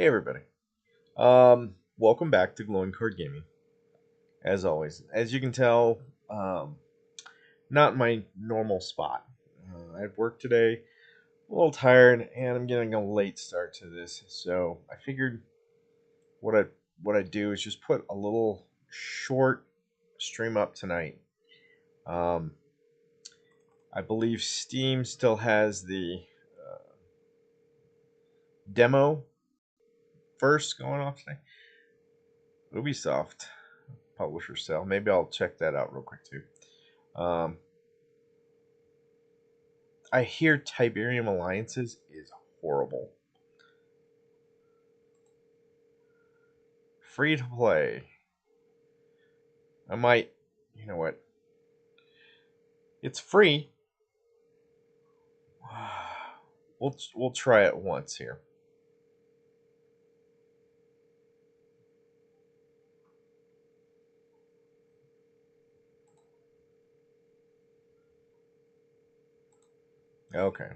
Hey everybody. Welcome back to Glowing Card Gaming. As always, as you can tell, um, not my normal spot. I had work today, a little tired, and I'm getting a late start to this. So I figured what I what I do is just put a little short stream up tonight. Um, I believe Steam still has the demo first going off today. Ubisoft publisher sale. Maybe I'll check that out real quick too. Um, I hear Tiberium Alliances is horrible. Free to play. I might, you know what? It's free. We'll try it once here. Okay.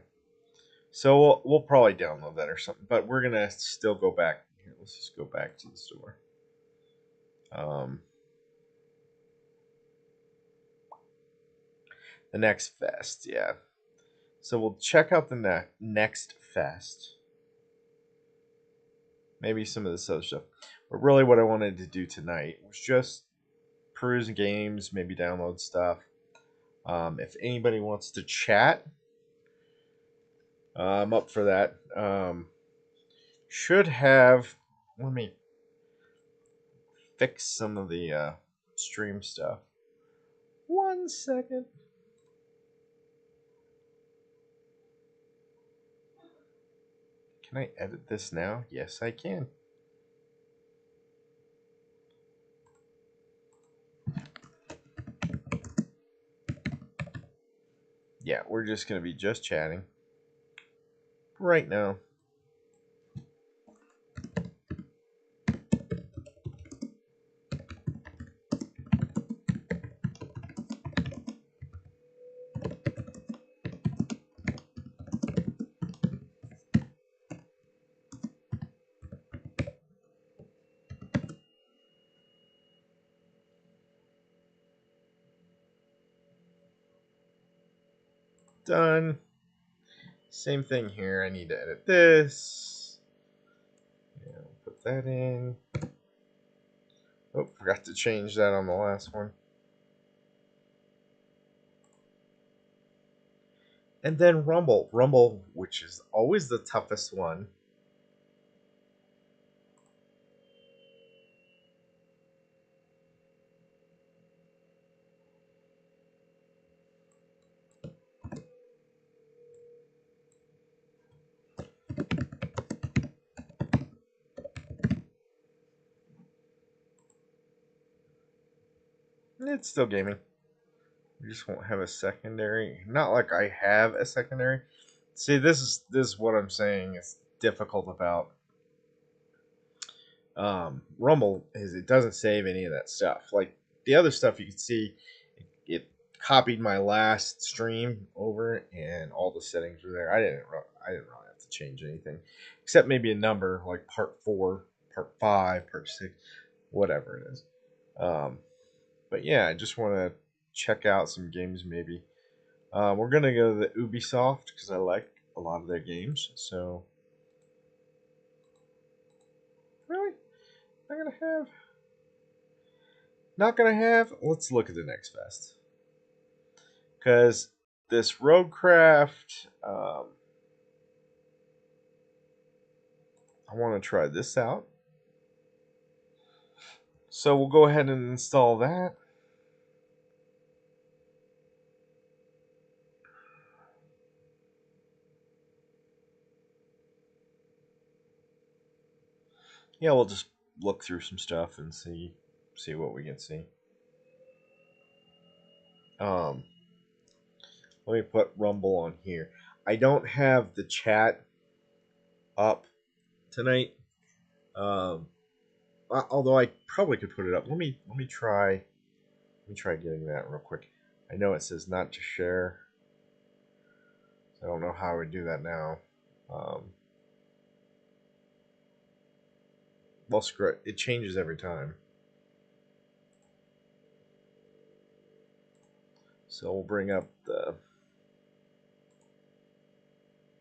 So we'll probably download that or something, but we're gonna still go back. Here, let's just go back to the store. Um, the next fest, yeah. So we'll check out the next fest. Maybe some of this other stuff. But really, what I wanted to do tonight was just peruse games, maybe download stuff. If anybody wants to chat, I'm up for that. Should have. Let me fix some of the stream stuff. 1 second. Can I edit this now? Yes, I can. Yeah, we're just going to be just chatting right now. Done. Same thing here. I need to edit this. Yeah, put that in. Oh, forgot to change that on the last one. And then Rumble. Rumble, which is always the toughest one. It's still gaming. We just won't have a secondary. Not like I have a secondary. See, this is what I'm saying is difficult about Rumble is it doesn't save any of that stuff. Like the other stuff you can see, it copied my last stream over, and all the settings were there. I didn't really have to change anything, except maybe a number like part 4, part 5, part 6, whatever it is. Um, but yeah, I just want to check out some games maybe. We're gonna go to the Ubisoft because I like a lot of their games. So really, not gonna have, not gonna have. Let's look at the next fest because this Roadcraft. I want to try this out. So we'll go ahead and install that. Yeah, we'll just look through some stuff and see what we can see. Um, Let me put Rumble on here. I don't have the chat up tonight. Um, Although I probably could put it up. Let me try getting that real quick. I know it says not to share. I don't know how I would do that now. Um, Well, screw it. It changes every time. So we'll bring up the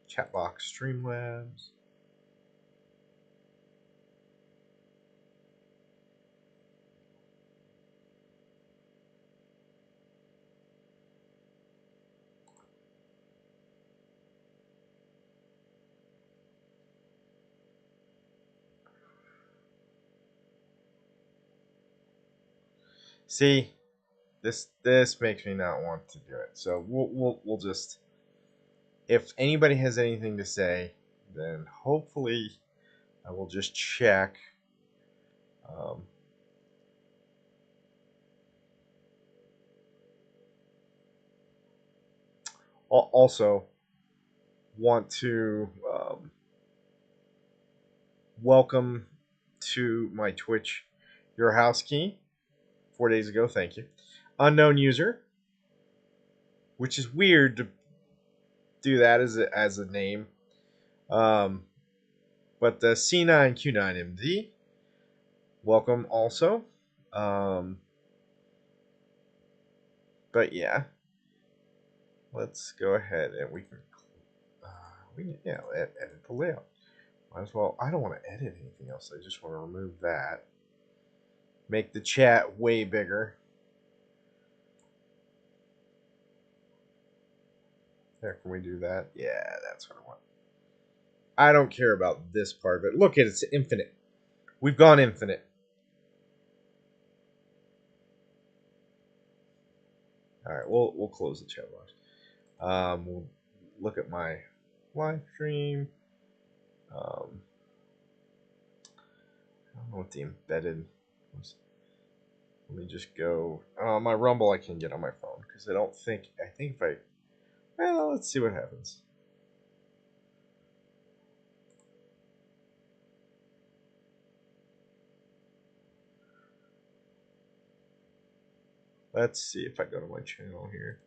chat box Streamlabs. See, this makes me not want to do it. So we'll just, if anybody has anything to say, then hopefully I will just check. Um, also, want to welcome to my Twitch your house key 4 days ago. Thank you, unknown user, which is weird to do that as a name. Um, but the C9Q9MD, welcome also. But yeah, let's go ahead and we can edit the layout. Might as well. I don't want to edit anything else. I just want to remove that. Make the chat way bigger. There, can we do that? Yeah, that's what I want. I don't care about this part of it. Look at it, it's infinite. We've gone infinite. All right, we'll close the chat box. We'll look at my live stream. I don't know what the embedded was. Let me just go. My Rumble I can get on my phone because I think if I. Well, let's see what happens. Let's see if I go to my channel here.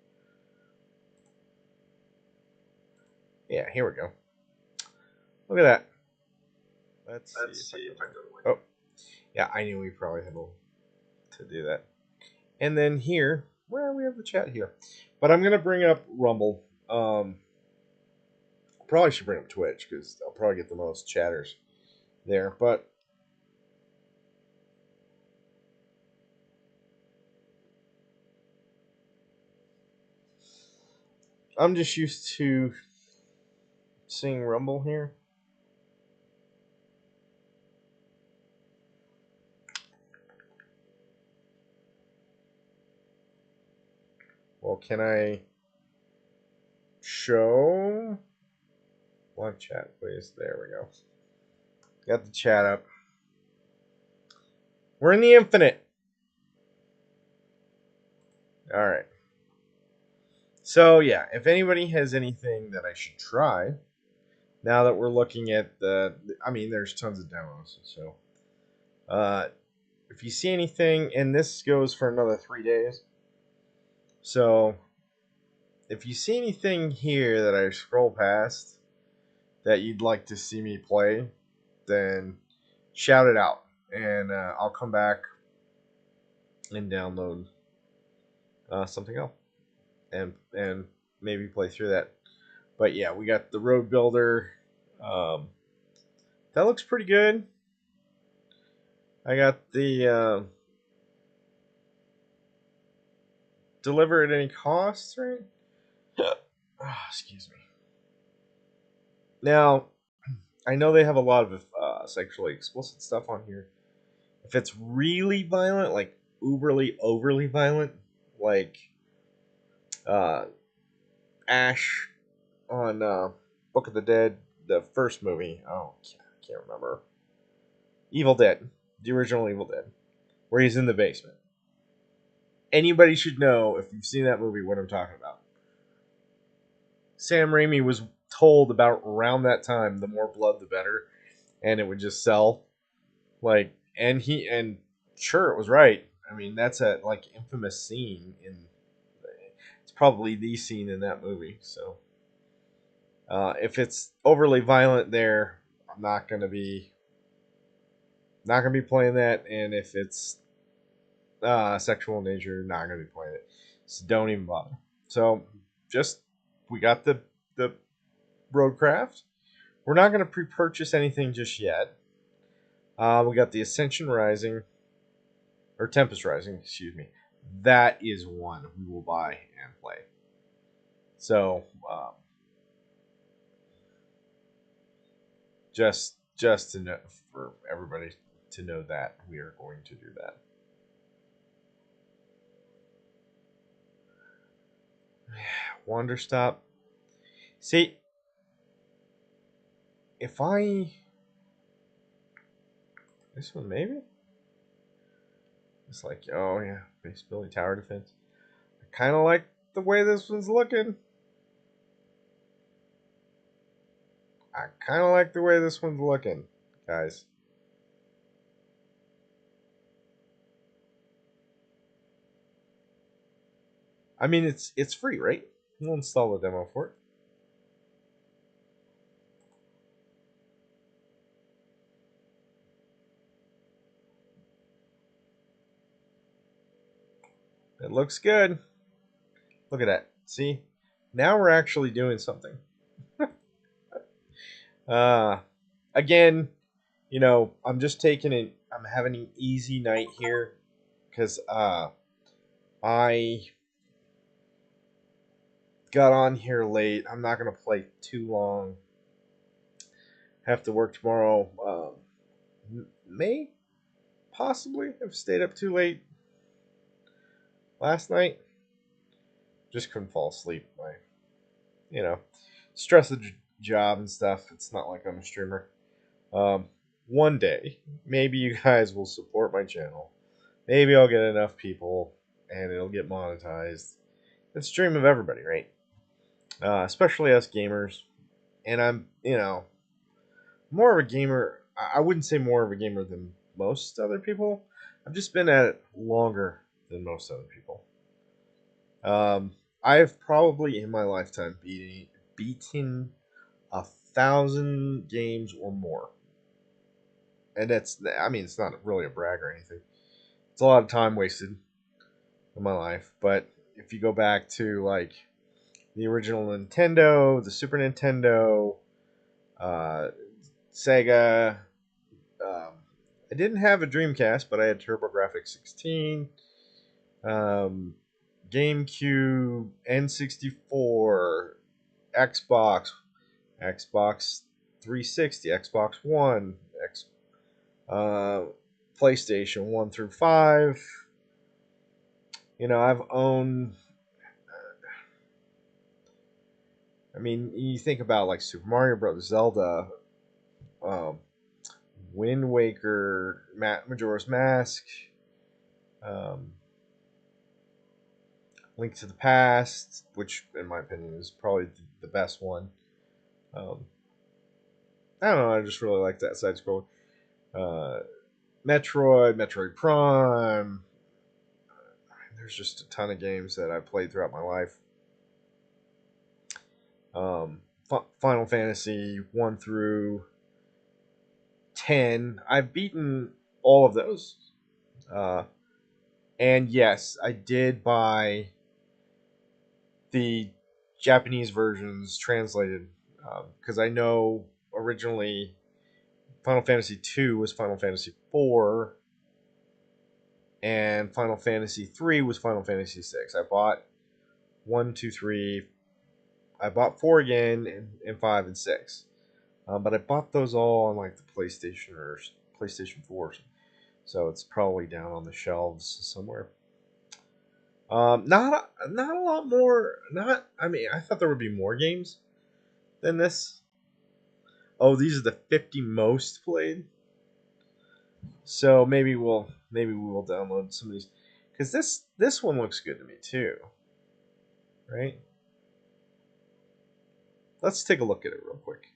Yeah, here we go. Look at that. Let's see if I go to my. Oh, yeah, I knew we probably had to do that. And then here, well, we have the chat here, but I'm gonna bring up Rumble. Probably should bring up Twitch because I'll probably get the most chatters there. But I'm just used to seeing Rumble here. Well, can I show live chat, please? There we go. Got the chat up. We're in the infinite. All right. So yeah, if anybody has anything that I should try, now that we're looking at I mean, there's tons of demos. So, if you see anything, and this goes for another 3 days. So, if you see anything here that I scroll past that you'd like to see me play, then shout it out, and I'll come back and download something else, and maybe play through that. But yeah, we got the Road Builder. That looks pretty good. I got the deliver at any cost, right? Excuse me. Now, I know they have a lot of sexually explicit stuff on here. If it's really violent, like uberly overly violent, like Ash on Book of the Dead, the first movie. Oh, I can't remember. Evil Dead, the original Evil Dead, where he's in the basement. Anybody should know, if you've seen that movie, what I'm talking about. Sam Raimi was told about around that time, the more blood the better, and it would just sell. Like, and sure, it was right. I mean, that's a like infamous scene in. It's probably the scene in that movie. So, if it's overly violent, there, I'm not Not gonna be playing that, and if it's sexual in nature, not gonna be playing it. So don't even bother. So just we got the Roadcraft. We're not gonna pre-purchase anything just yet. We got the Ascension Rising or Tempest Rising, excuse me. That is one we will buy and play. So just to know, for everybody to know that we are going to do that. Wanderstop. See, if I this one maybe it's like, oh yeah, base building tower defense. I kind of like the way this one's looking. I kind of like the way this one's looking, guys. I mean, it's free, right? We'll install the demo for it. It looks good. Look at that. See? Now we're actually doing something. Uh Again, I'm just taking it. I'm having an easy night here because I got on here late. I'm not gonna play too long. Have to work tomorrow. May possibly have stayed up too late last night. Just couldn't fall asleep. My, you know, stress of the job and stuff. It's not like I'm a streamer. Um, One day, maybe you guys will support my channel. Maybe I'll get enough people and it'll get monetized. It's a dream of everybody, right? Especially us gamers. And I'm, more of a gamer. I wouldn't say more of a gamer than most other people. I've just been at it longer than most other people. I've probably in my lifetime beaten 1,000 games or more, and I mean, it's not really a brag or anything. It's a lot of time wasted in my life. But if you go back to like the original Nintendo, the Super Nintendo, uh, Sega. Um, I didn't have a Dreamcast, but I had TurboGrafx 16, um, GameCube, N64, Xbox, Xbox 360, Xbox One, uh, PlayStation 1 through 5. I've owned. I mean, you think about like Super Mario Brothers, Zelda, um, Wind Waker, Majora's Mask, um, Link to the Past, which in my opinion is probably the best one. Um, I don't know. I just really like that side scroll. Uh, Metroid Prime. There's just a ton of games that I played throughout my life. Final Fantasy 1 through 10. I've beaten all of those. Uh, and yes, I did buy the Japanese versions translated because I know originally Final Fantasy 2 was Final Fantasy 4 and Final Fantasy 3 was Final Fantasy 6. I bought 1, 2, 3. I bought 4 again and 5 and 6. But I bought those all on like the PlayStation or PlayStation 4. So it's probably down on the shelves somewhere. Not a lot more. Not. I mean, I thought there would be more games than this. Oh, these are the 50 most played. So maybe we will download some of these because this one looks good to me too, right? Let's take a look at it real quick.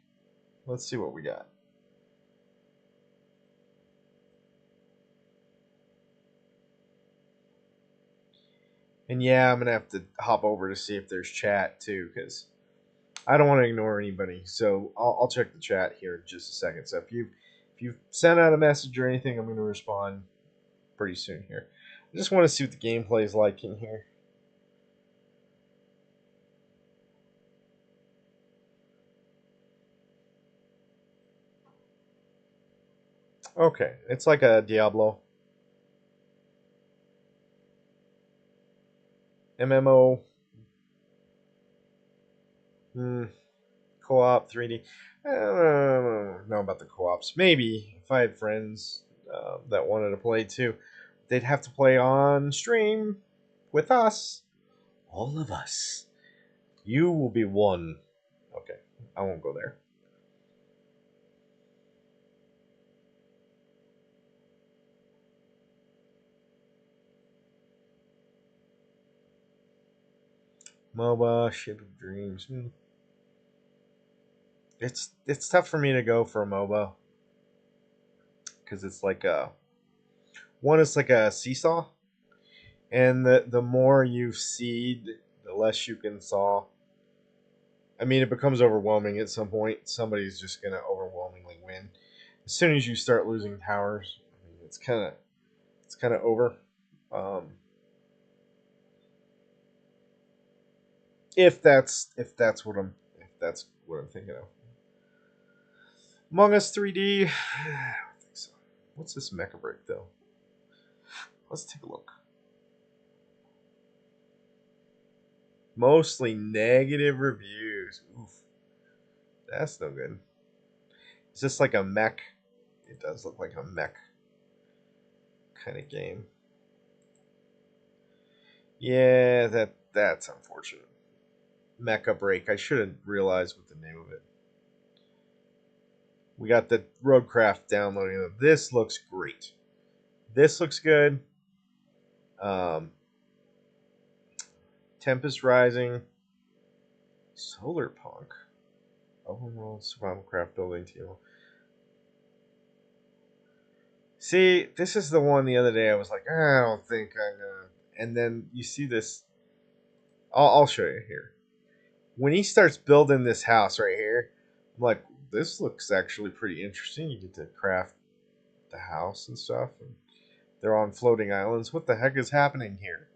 Let's see what we got. And yeah, I'm gonna have to hop over to see if there's chat too because I don't want to ignore anybody. So I'll check the chat here in just a second. So if If you send out a message or anything, I'm going to respond pretty soon here. I just want to see what the gameplay is like in here. Okay, it's like a Diablo. MMO. Co-op 3D. I don't know about the co-ops. Maybe if I had friends that wanted to play too, they'd have to play on stream with us. All of us. You will be one. Okay, I won't go there. MOBA, Ship of Dreams. It's tough for me to go for a MOBA because it's like a one is like a seesaw, and the more you seed, the less you can saw. I mean, it becomes overwhelming at some point. Somebody's just gonna overwhelmingly win. As soon as you start losing towers, I mean, it's kind of over. Um, if that's what I'm thinking of. Among Us 3D. I don't think so. What's this mecha break though? Let's take a look. Mostly negative reviews. Oof, that's no good. Is this like a mech? It does look like a mech kind of game. Yeah, that's unfortunate. Mecha Break. I should have realized what the name of it. We got the Roadcraft downloading. This looks great. This looks good. Um, Tempest Rising, Solar Punk, Open World Survival Craft Building Team. See, this is the one the other day I was like, I don't think I'm gonna. And then you see this. I'll show you here. When he starts building this house right here, I'm like, this looks actually pretty interesting. You get to craft the house and stuff, and they're on floating islands. What the heck is happening here?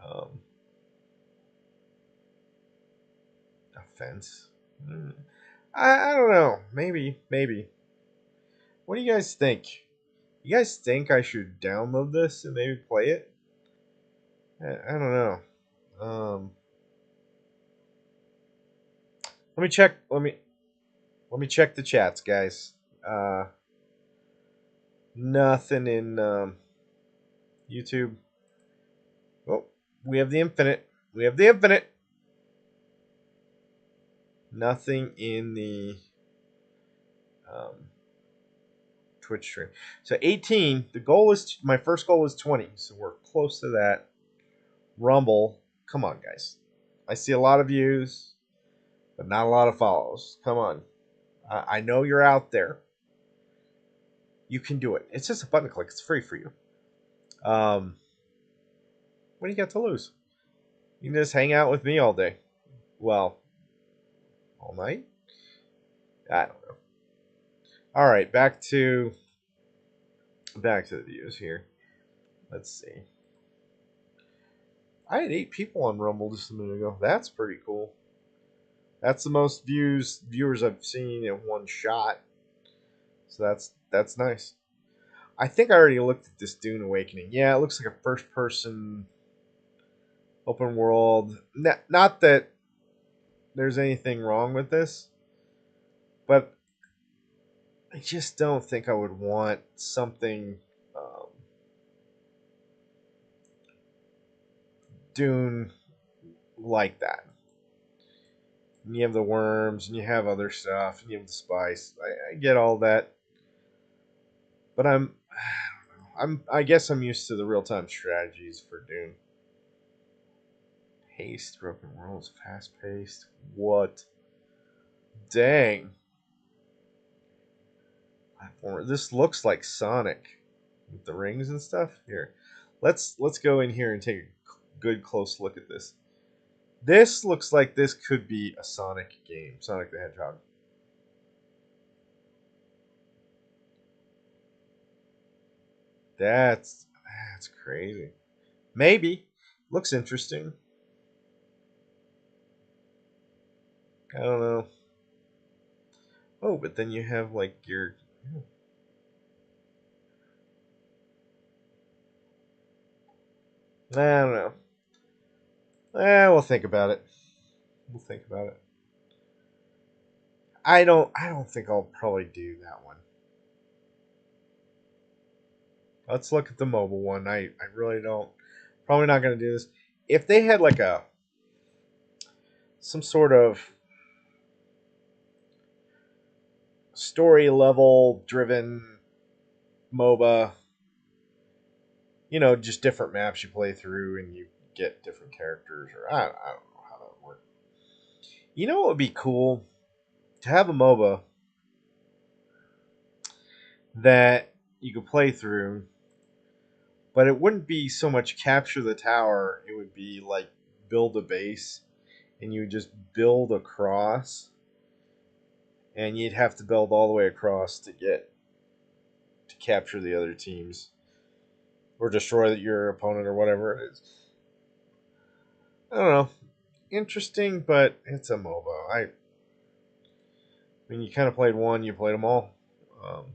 Um, a fence. I don't know. Maybe. What do you guys think? You guys think I should download this and maybe play it? I don't know. Let me check. Let me check the chats, guys. Nothing in YouTube. Oh, we have the infinite. We have the infinite. Nothing in the um, Twitch stream. So 18. The goal is my first goal is 20. So we're close to that. Rumble. Come on, guys. I see a lot of views, but not a lot of follows. Come on. I know you're out there. You can do it. It's just a button click. It's free for you. What do you got to lose? You can just hang out with me all day. Well, all night? I don't know. All right, back to the views here. Let's see. I had 8 people on Rumble just a minute ago. That's pretty cool. That's the most viewers I've seen in one shot. So that's nice. I think I already looked at this Dune Awakening. Yeah, it looks like a first person open world. Not that there's anything wrong with this, but I just don't think I would want something Dune like that. And you have the worms, and you have other stuff, and you have the spice. I get all that, but I guess I'm used to the real time strategies for Dune. Haste, broken worlds, fast paced. What? Dang. This looks like Sonic with the rings and stuff. Here, let's go in here and take a good close look at this. This looks like this could be a Sonic game, Sonic the Hedgehog. That's crazy. Maybe. Looks interesting. I don't know. Oh, but then you have like your. I don't know. We'll think about it. We'll think about it. I don't think I'll probably do that one. Let's look at the mobile one. I really don't. Probably not going to do this. If they had like a some sort of story level driven MOBA, just different maps you play through and you get different characters, or I don't know how that would work. You know what would be cool? To have a MOBA that you could play through, but it wouldn't be so much capture the tower, it would be like build a base and you would just build across and you'd have to build all the way across to capture the other teams or destroy your opponent or whatever it is. I don't know. Interesting, but it's a MOBA. I mean, you kind of played one, you played them all. Um,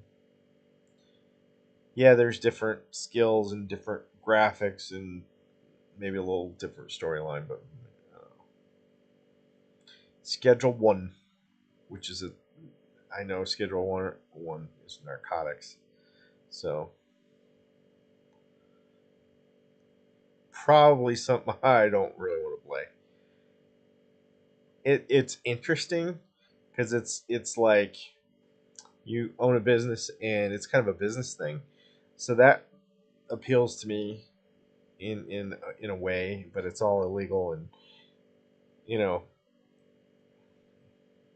yeah, there's different skills and different graphics and maybe a little different storyline, but Schedule One, which is I know Schedule One is narcotics, so probably something I don't really want to play. It's interesting because it's like you own a business and it's kind of a business thing, so that appeals to me in a way, but it's all illegal and you know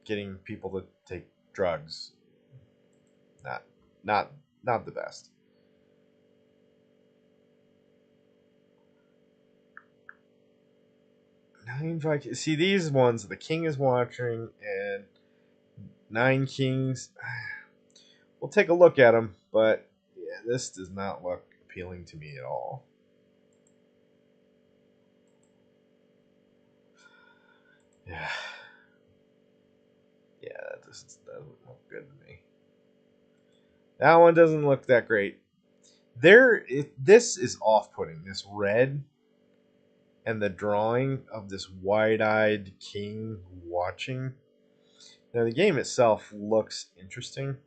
getting people to take drugs, not not not the best. Nine Vikings. See these ones. The king is watching, and Nine Kings. We'll take a look at them, but yeah, this does not look appealing to me at all. Yeah, yeah, that just doesn't look good to me. That one doesn't look that great. This is off-putting. This red and the drawing of this wide-eyed king watching. Now the game itself looks interesting.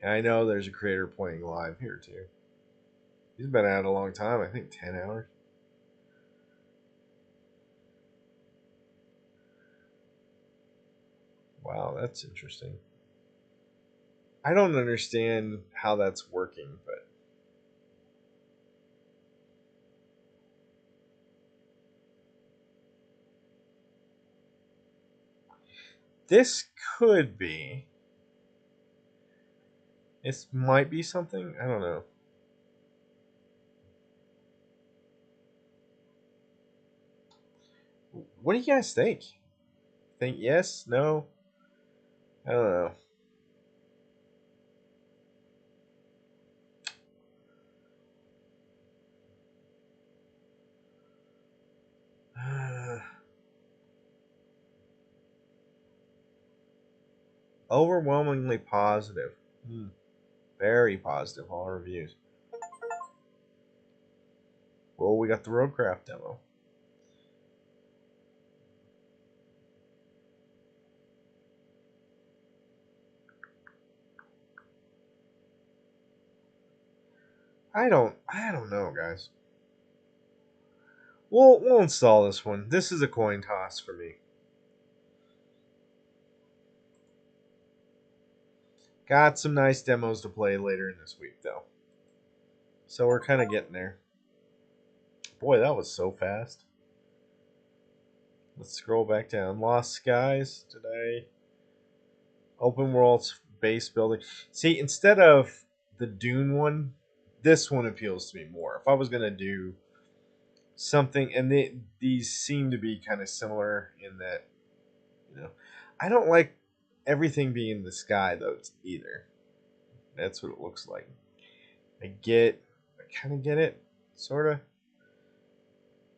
And I know there's a creator playing live here too. He's been at it a long time. I think 10 hours. Wow, that's interesting. I don't understand how that's working, but this could be. This might be something. I don't know. What do you guys think? Think yes? No? I don't know. Overwhelmingly positive. Hmm. Very positive. All reviews. Well, we got the Roadcraft demo. I don't know, guys. We'll install this one. This is a coin toss for me. Got some nice demos to play later in this week, though. So we're kind of getting there. Boy, that was so fast. Let's scroll back down. Lost Skies today. Open world base building. See, instead of the Dune one, this one appeals to me more. If I was gonna do something, and these seem to be kind of similar in that, you know, I don't like everything being in the sky though either. That's what it looks like. I kind of get it, sort of.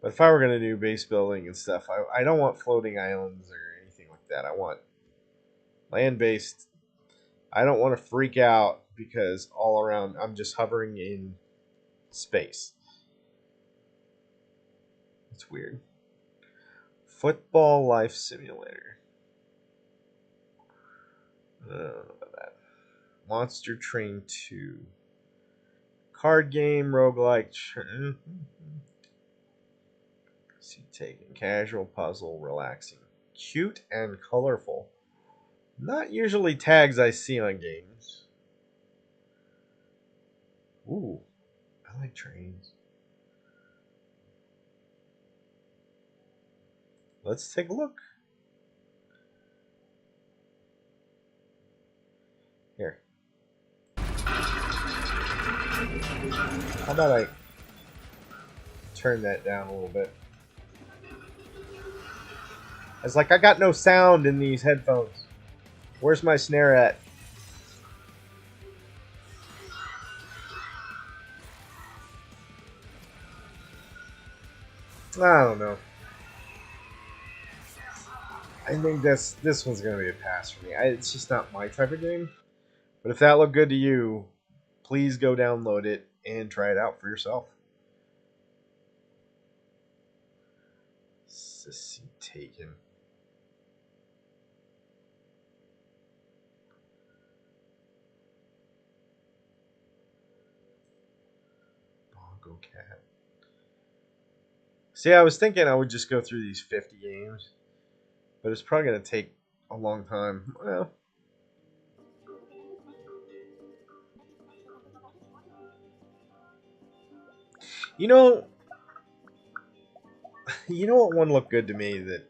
But if I were going to do base building and stuff, I don't want floating islands or anything like that. I want land based. I don't want to freak out because all around I'm just hovering in space. It's weird. Football Life Simulator. About that. Monster Train 2. Card game, roguelike. See, taking casual puzzle, relaxing. Cute and colorful. Not usually tags I see on games. Ooh, I like trains. Let's take a look. Here. How about I turn that down a little bit? It's like I got no sound in these headphones. Where's my snare at? I don't know. I think this one's gonna be a pass for me. It's just not my type of game. But if that looked good to you, please go download it and try it out for yourself. Sissy Taken. Bongo Cat. See, I was thinking I would just go through these 50 games, but it's probably going to take a long time. Well, you know, you know what one looked good to me that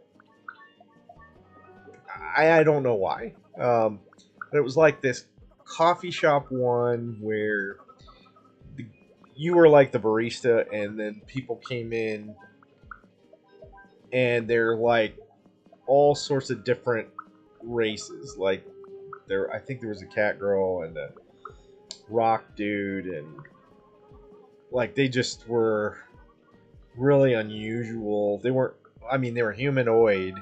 I don't know why, but it was like this coffee shop one where the, you were like the barista, and then people came in, and they're like all sorts of different races. Like there, I think there was a cat girl and a rock dude, and like they just were really unusual. They weren't. I mean, they were humanoid,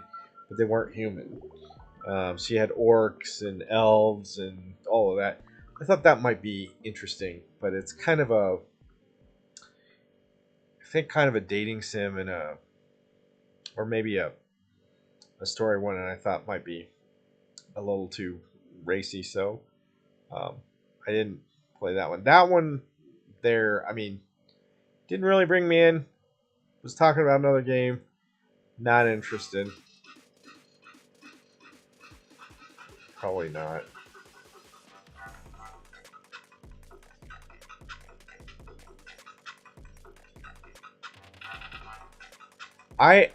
but they weren't human. So you had orcs and elves and all of that. I thought that might be interesting, but it's kind of a, I think, kind of a dating sim and a, or maybe a story one, and I thought might be a little too racy. So um, I didn't play that one. That one there, I mean, didn't really bring me in. Was talking about another game. Not interested. Probably not. I,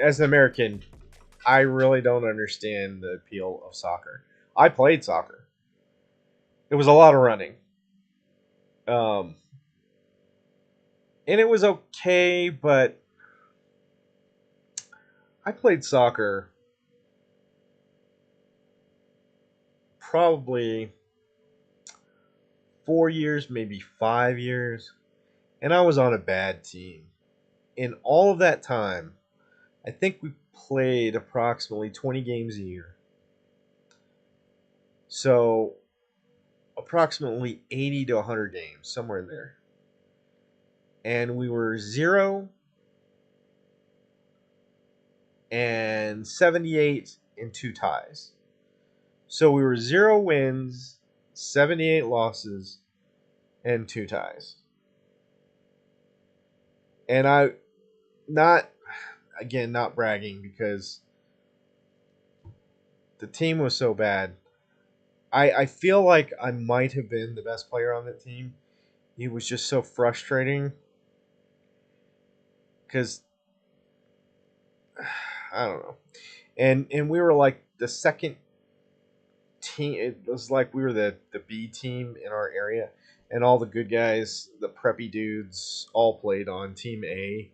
as an American, I really don't understand the appeal of soccer. I played soccer. It was a lot of running. Um, and it was okay, but I played soccer probably 4 years, maybe 5 years, and I was on a bad team. In all of that time, I think we played approximately 20 games a year. So approximately 80 to 100 games, somewhere in there. And we were 0-78 in two ties. So we were 0 wins, 78 losses, and two ties. And I, not, again, not bragging because the team was so bad. I feel like I might have been the best player on that team. It was just so frustrating because I don't know. And we were like the second team. It was like we were the B team in our area, and all the good guys, the preppy dudes, all played on Team A,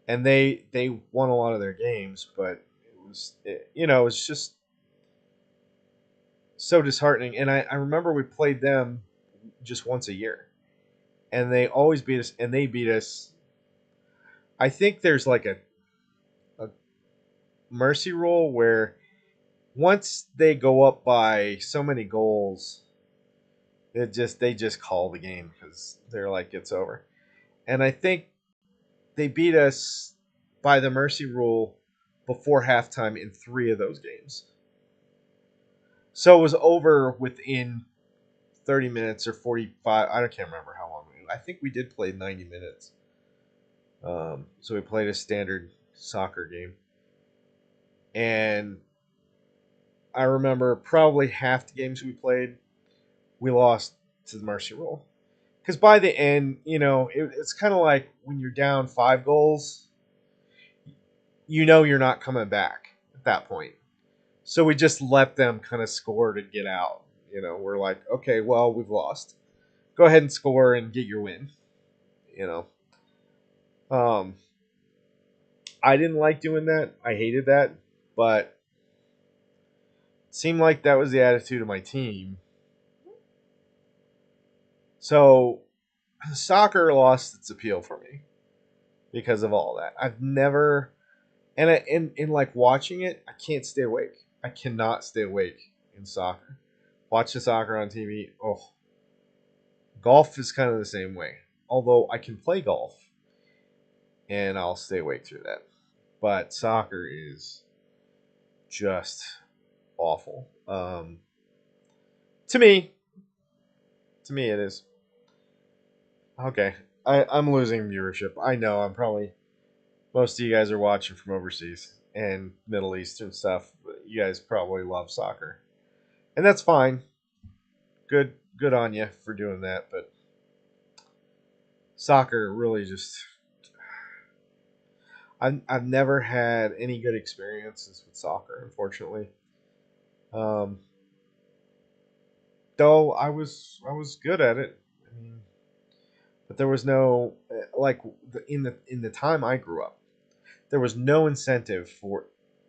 and they won a lot of their games. But it was just so disheartening. And I remember we played them just once a year, and they always beat us. And they beat us. I think there's like a mercy rule where once they go up by so many goals, they just call the game because they're like it's over. And I think they beat us by the mercy rule before halftime in 3 of those games. So it was over within 30 minutes or 45. I can't remember how long. I think we did play 90 minutes. So we played a standard soccer game. And I remember probably half the games we played, we lost to the mercy rule. Because by the end, it's kind of like when you're down 5 goals, you're not coming back at that point. So we just let them kind of score to get out. We're like, okay, well, we've lost. Go ahead and score and get your win. You know, um, I didn't like doing that. I hated that, but it seemed like that was the attitude of my team. So soccer lost its appeal for me because of all that. I've never, in like watching it, I can't stay awake. I cannot stay awake in soccer. Watch the soccer on TV. Oh, golf is kind of the same way. Although I can play golf and I'll stay awake through that. But soccer is just awful. To me, it is. Okay, I'm losing viewership. I know. I'm probably most of you guys are watching from overseas and Middle Eastern stuff. You guys probably love soccer, and that's fine. Good on you for doing that. But soccer really just I've never had any good experiences with soccer, unfortunately. Um, though I was good at it. I mean, but there was no like in the time I grew up, there was no incentive for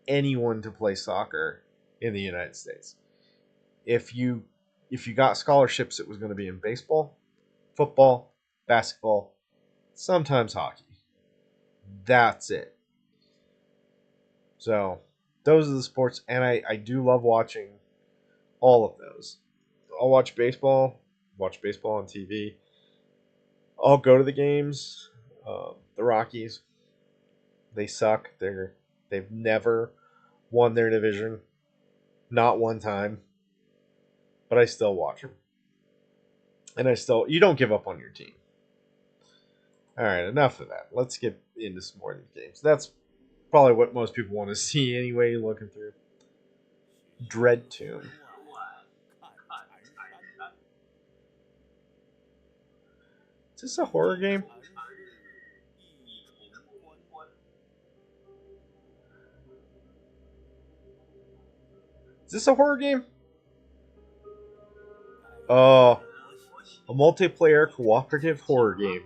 anyone to play soccer in the United States. If you if you got scholarships, it was going to be in baseball, football, basketball, sometimes hockey. That's it. So those are the sports, and I do love watching all of those. I'll watch baseball on TV. I'll go to the games. The Rockies, they suck. They've never won their division, not one time. But I still watch them, and you don't give up on your team. All right, enough of that. Let's get into some more of these games. That's probably what most people want to see anyway. Looking through Dread Tomb. Is this a horror game? Is this a horror game? Oh, a multiplayer cooperative horror game.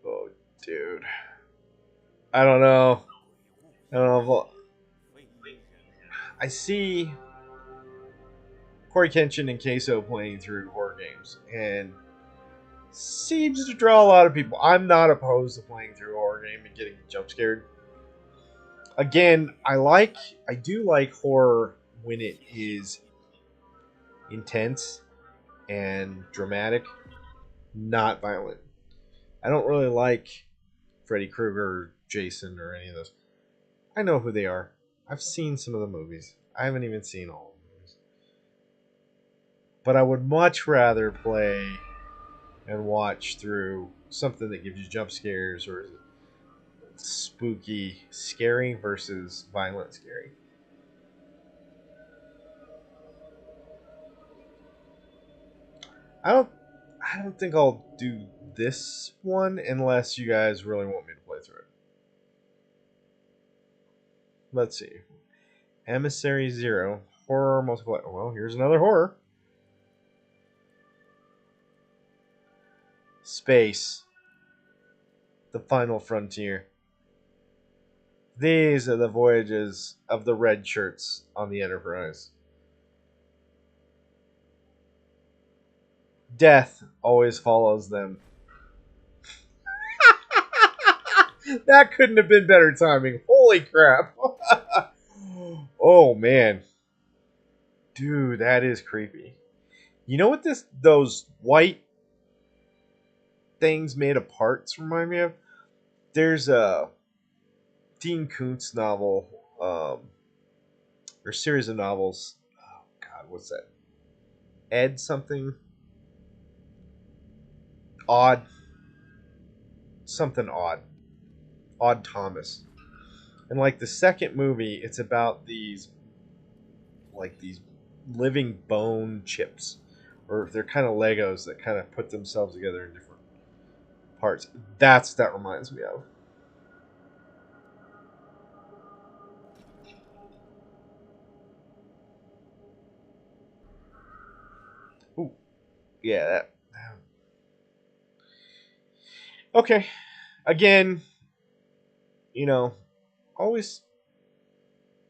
Oh, dude. I don't know. I don't know. I see Corey Kenshin and Queso playing through horror games, and seems to draw a lot of people. I'm not opposed to playing through a horror game and getting jump scared. Again, I do like horror when it is intense and dramatic, not violent. I don't really like Freddy Krueger or Jason or any of those. I know who they are. I've seen some of the movies. I haven't even seen all of the movies. But I would much rather play and watch through something that gives you jump scares or spooky scary versus violent scary. I don't I don't think I'll do this one unless you guys really want me to play through it. Let's see. Emissary Zero. Horror multiplayer. Well, here's another horror. Space. The Final Frontier. These are the voyages of the red shirts on the Enterprise. Death always follows them. That couldn't have been better timing. Holy crap. Oh man. Dude, that is creepy. You know what those white things made of parts remind me of? There's a Dean Koontz novel, or series of novels. Oh God, what's that? Ed something odd, something odd, Odd Thomas. And like the second movie, it's about these living bone chips, or they're kind of Legos that kind of put themselves together in different parts. That reminds me of. Ooh, yeah, okay. Again, you know, always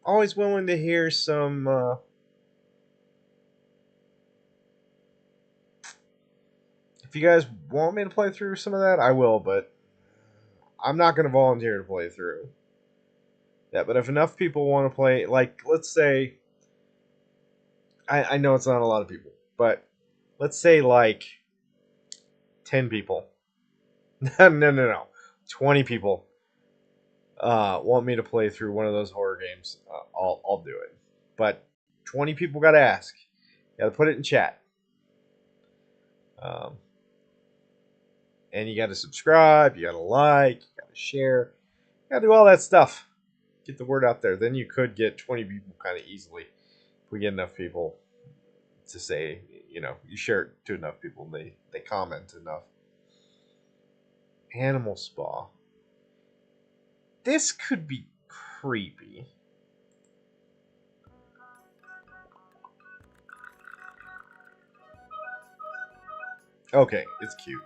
always willing to hear some. If you guys want me to play through some of that, I will, but I'm not going to volunteer to play through. Yeah, but if enough people want to play, like, let's say, I know it's not a lot of people, but let's say like 10 people. No. 20 people want me to play through one of those horror games. I'll do it. But 20 people got to ask. Got to put it in chat. Um, and you got to subscribe, you got to like, you got to share, you got to do all that stuff. Get the word out there. Then you could get 20 people kind of easily if we get enough people to say, you share it to enough people and they comment enough. Animal Spa. This could be creepy. Okay, it's cute.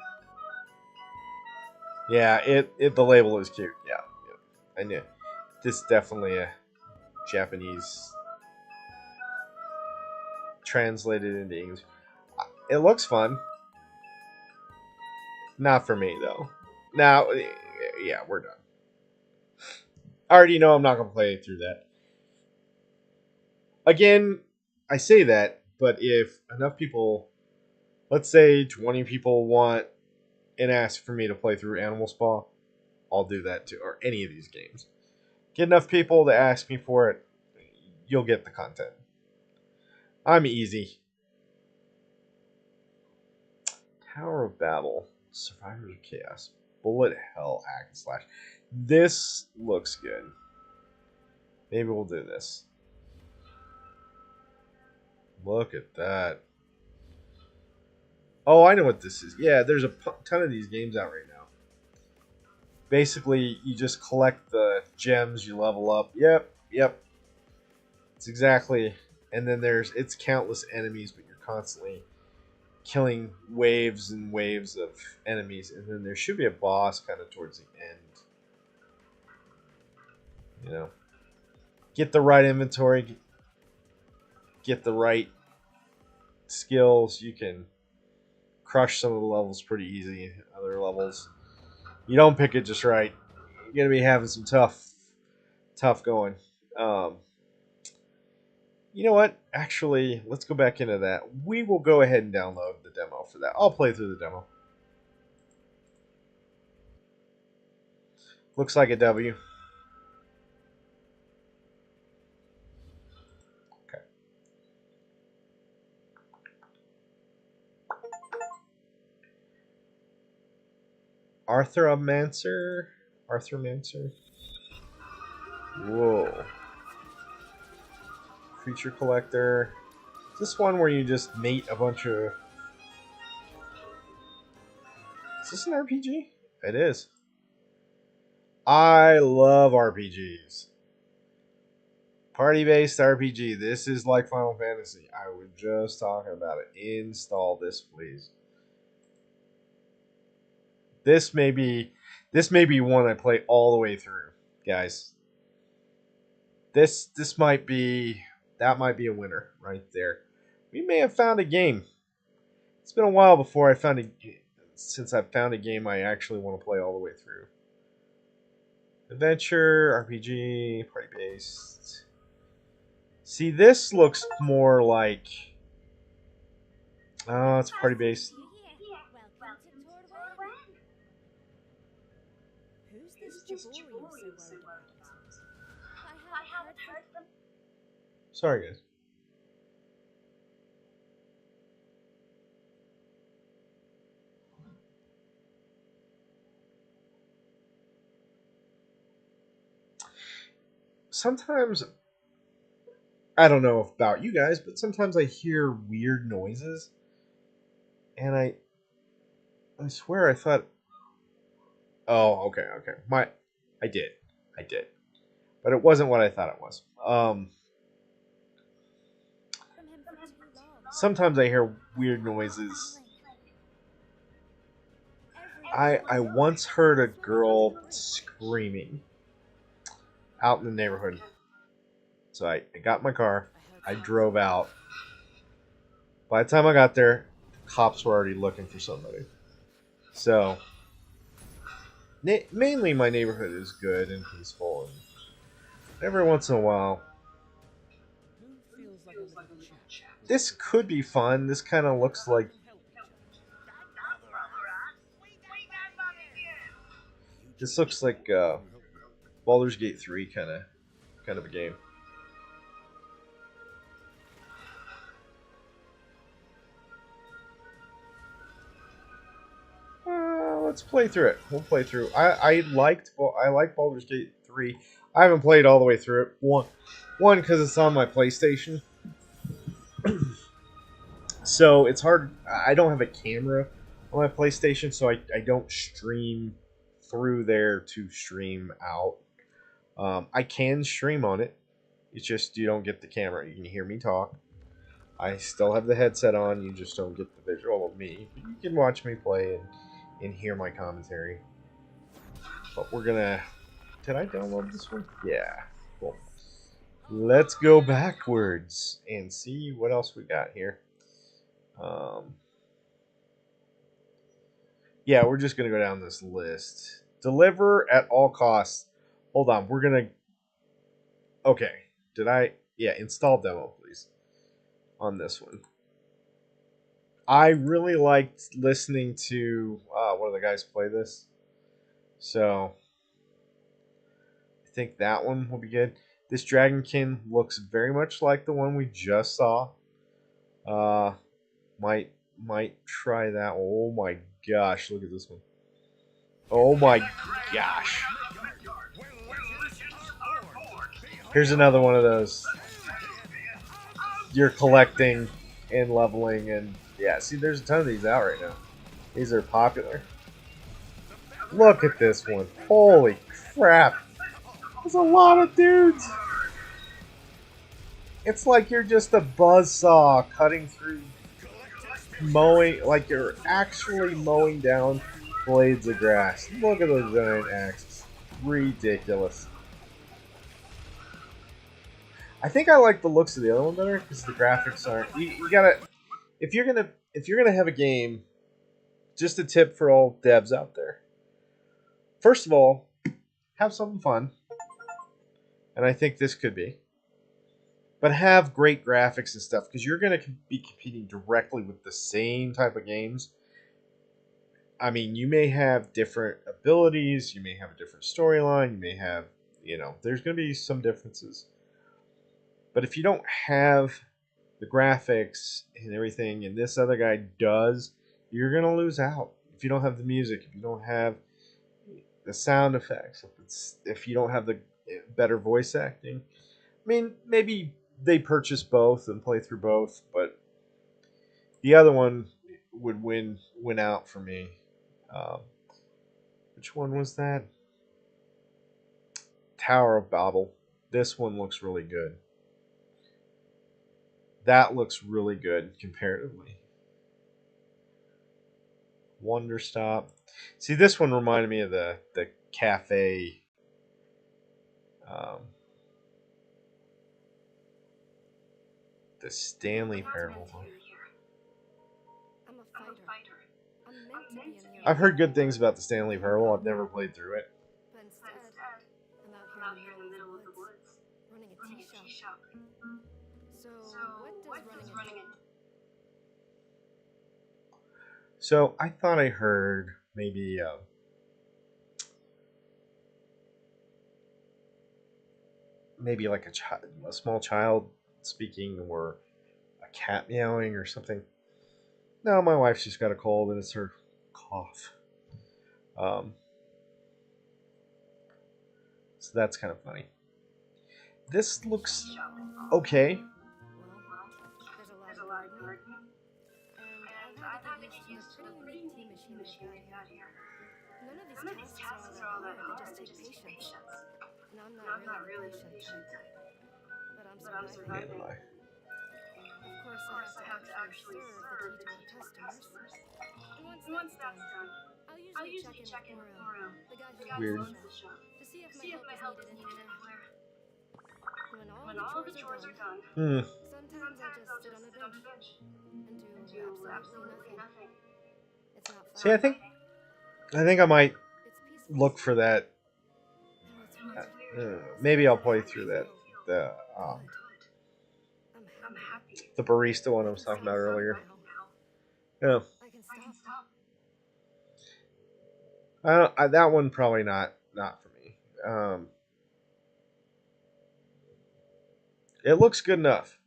Yeah, it the label is cute. Yeah, I knew. This is definitely a Japanese translated into English. It looks fun. Not for me though. Now, yeah, we're done. I already know I'm not gonna play through that. Again, I say that, but if enough people, let's say 20 people want and ask for me to play through Animal Spa, I'll do that too, or any of these games. Get enough people to ask me for it, you'll get the content. I'm easy. Tower of Babel, Survivors of Chaos, Bullet Hell Hack and Slash. This looks good. Maybe we'll do this. Look at that. Oh, I know what this is. Yeah, there's a ton of these games out right now. Basically, you just collect the gems, you level up. Yep. It's exactly. And then it's countless enemies, but you're constantly killing waves and waves of enemies. And then there should be a boss kind of towards the end. Get the right inventory, get the right skills. You can crush some of the levels pretty easy. Other levels, you don't pick it just right, you're gonna be having some tough going. Um, you know what? Actually, let's go back into that. We will go ahead and download the demo for that. I'll play through the demo. Looks like a W. Okay. Arthromancer. Whoa. Creature collector. Is this one where you just mate a bunch of... Is this an RPG? It is. I love RPGs. Party-based RPG. This is like Final Fantasy. I was just talking about it. Install this, please. This may be one I play all the way through, guys. This might be a winner right there. We may have found a game. It's been a while before I found since I've found a game I actually want to play all the way through. Adventure, RPG, party based. See, this looks more like. Oh, it's party based. Who's this Jabori you're so worried about? I haven't heard from. Sorry, guys. Sometimes I don't know about you guys, but sometimes I hear weird noises, and I swear I thought, oh, okay, I did, but it wasn't what I thought it was. Sometimes I hear weird noises. I once heard a girl screaming out in the neighborhood, so I got in my car, I drove out. By the time I got there, the cops were already looking for somebody. So mainly my neighborhood is good and peaceful, and every once in a while, this could be fun. This kind of looks like Baldur's Gate 3 kind of a game. Let's play through it. We'll play through. I like Baldur's Gate 3. I haven't played all the way through it. One because it's on my PlayStation, so it's hard. I don't have a camera on my PlayStation, so I don't stream through there to stream out. I can stream on it. It's just you don't get the camera. You can hear me talk. I still have the headset on. You just don't get the visual of me. You can watch me play and hear my commentary. But we're gonna. Did I download this one? Yeah. Cool. Let's go backwards and see what else we got here. Yeah, we're just gonna go down this list. Deliver at all costs. Hold on, we're gonna. Okay. Did I? Yeah, install demo, please. On this one. I really liked listening to one of the guys play this. So I think that one will be good. This Dragonkin looks very much like the one we just saw. Uh, might try that. Oh my gosh, look at this one. Oh my gosh. Here's another one of those. You're collecting and leveling and yeah, see there's a ton of these out right now. These are popular. Look at this one. Holy crap. There's a lot of dudes. It's like you're just a buzzsaw cutting through mowing, like you're actually mowing down blades of grass. Look at those giant axes. Ridiculous. I think I like the looks of the other one better because the graphics aren't. You gotta if you're gonna have a game. Just a tip for all devs out there. First of all, have something fun, and I think this could be. But have great graphics and stuff because you're going to be competing directly with the same type of games. I mean, you may have different abilities, you may have a different storyline, you may have, there's going to be some differences. But if you don't have the graphics and everything, and this other guy does, you're going to lose out. If you don't have the music, if you don't have the sound effects, if you don't have the better voice acting, I mean, maybe they purchase both and play through both, but the other one would win out for me. Which one was that? Tower of Babel. This one looks really good. That looks really good comparatively. Wonder Stop. See, this one reminded me of the cafe. The Stanley Parable. to be a mere I've heard good things about the Stanley Parable. I've never played through it. but instead, I'm out here in the middle of the woods, running a tea shop. So, what does running a So I thought I heard maybe maybe like a small child speaking, or a cat meowing or something. No, my wife's just got a cold and it's her cough. Um, so that's kind of funny. This looks okay. well, there's a lot of gardening, and I've had to get used to a pretty unique tea machine they've got here. None of these tasks are all that hard, they just take patience. And I'm not really the patient type, but I'm surviving. Man, Of course, I have to actually serve the tea to our customers. And once that's done, I'll usually check in with Goro, the guy who Weird. runs the shop, to see if my help is needed anywhere. When all the chores are done, sometimes I just sit on a bench and do absolutely nothing. It's not fun. See, I think I might It's peaceful. look for that. And what's weird Maybe I'll play through that the I'm happy. the barista one I was talking about earlier. Yeah, I can stop. that one probably not for me. It looks good enough,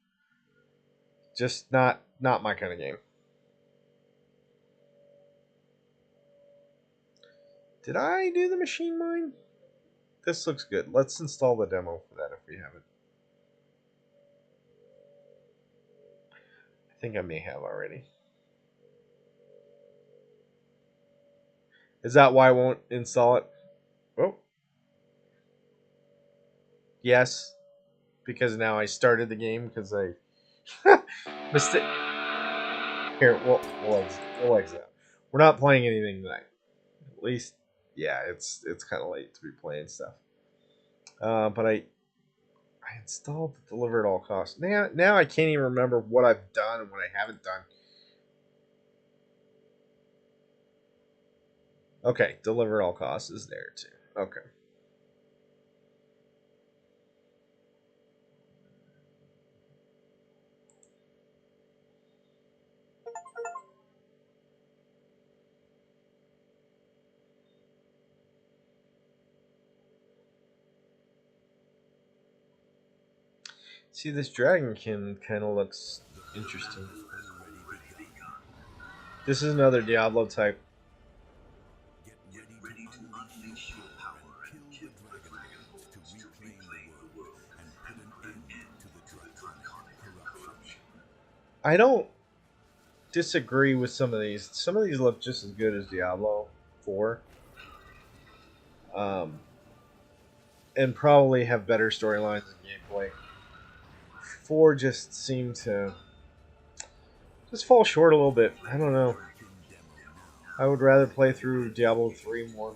just not my kind of game. Did I do the machine mine? This looks good. Let's install the demo for that if we haven't. I think I may have already. Is that why I won't install it? Oh. Yes. Because now I started the game because I mistake. Here, we'll exit. We're not playing anything tonight. At least, yeah, it's kind of late to be playing stuff. But I installed the deliver at all costs. Now I can't even remember what I've done and what I haven't done. Okay, deliver at all costs is there too. Okay. See, this dragonkin kind of looks interesting. This is another Diablo type. I don't disagree with some of these. Some of these look just as good as Diablo 4. And probably have better storylines and gameplay. 4 just seemed to just fall short a little bit. I don't know. I would rather play through Diablo 3 more.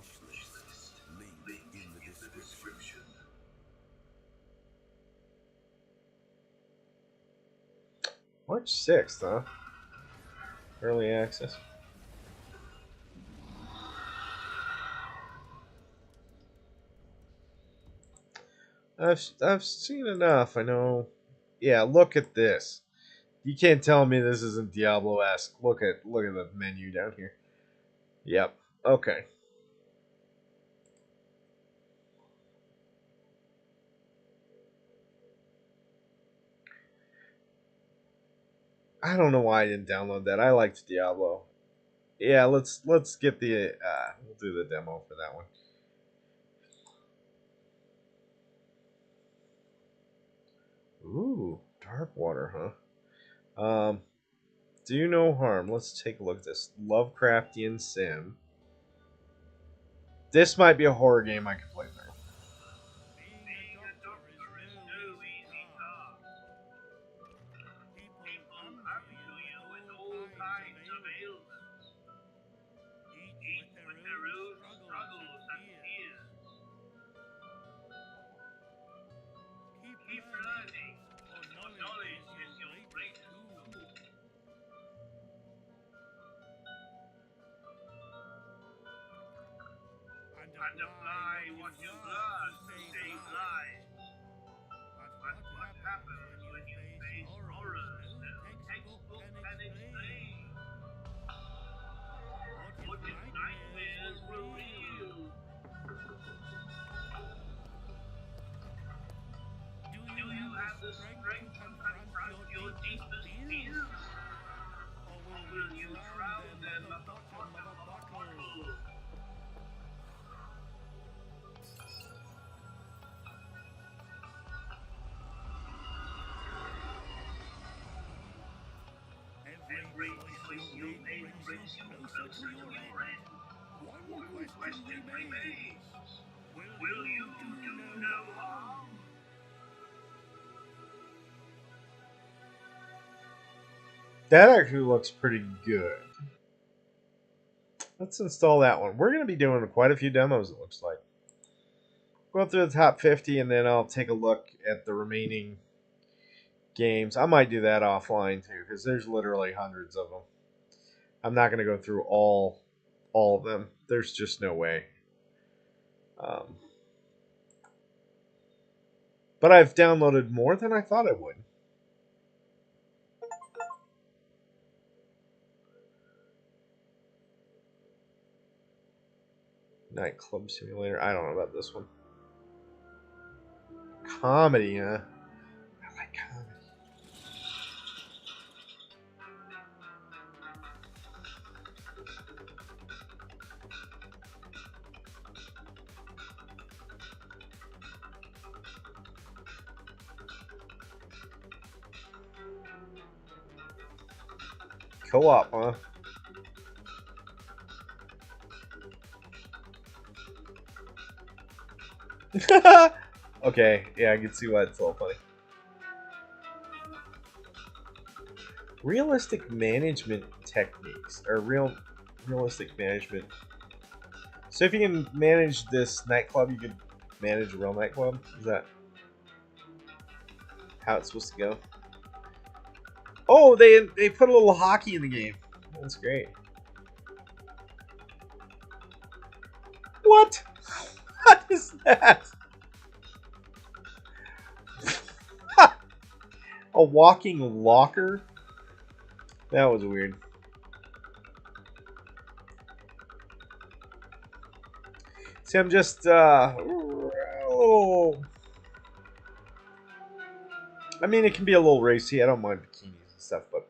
March 6th, huh? Early access. I've seen enough. I know. Yeah, look at this. You can't tell me this isn't Diablo-esque. Look at the menu down here. Yep. Okay. I don't know why I didn't download that. I liked Diablo. Yeah, let's get the we'll do the demo for that one. Ooh, Darkwater, huh? Do no harm. Let's take a look at this. Lovecraftian sim. This might be a horror game I could play through. and apply what you've learned to save lives. But what happens when you face horrors no textbook can explain? What if nightmares were real? Do you have the strength to confront your deepest fears? Or will you drown them at the bottom of a bottle? Every choice you make brings you closer to your end. One question remains. Will you do no harm? That actually looks pretty good. Let's install that one. We're going to be doing quite a few demos, it looks like. Go through the top 50, and then I'll take a look at the remaining games. I might do that offline, too, because there's literally hundreds of them. I'm not going to go through all of them. There's just no way. But I've downloaded more than I thought I would. Nightclub Simulator. I don't know about this one. Comedy, huh? I like comedy. Co-op, huh? Okay, yeah, I can see why it's all funny. Realistic management techniques, or realistic management. So if you can manage this nightclub, you can manage a real nightclub. Is that how it's supposed to go? Oh, they put a little hockey in the game. That's great. What? What is that? A walking locker? That was weird. See, I'm just, oh. I mean, it can be a little racy. I don't mind bikinis and stuff, but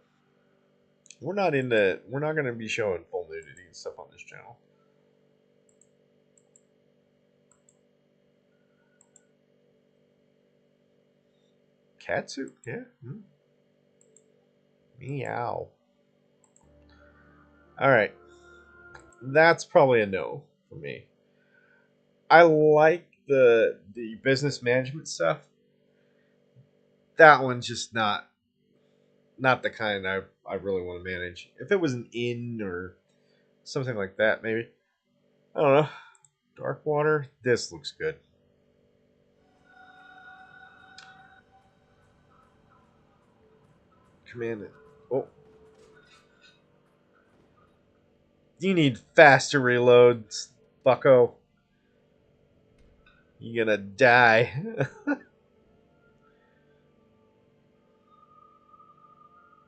we're not going to be showing full nudity and stuff on this channel. Catsuit, yeah. Meow. Alright. That's probably a no for me. I like the business management stuff. That one's just not the kind I really want to manage. If it was an inn or something like that, maybe. I don't know. Dark water. This looks good. Command it. Oh. You need faster reloads, bucko. You're gonna die.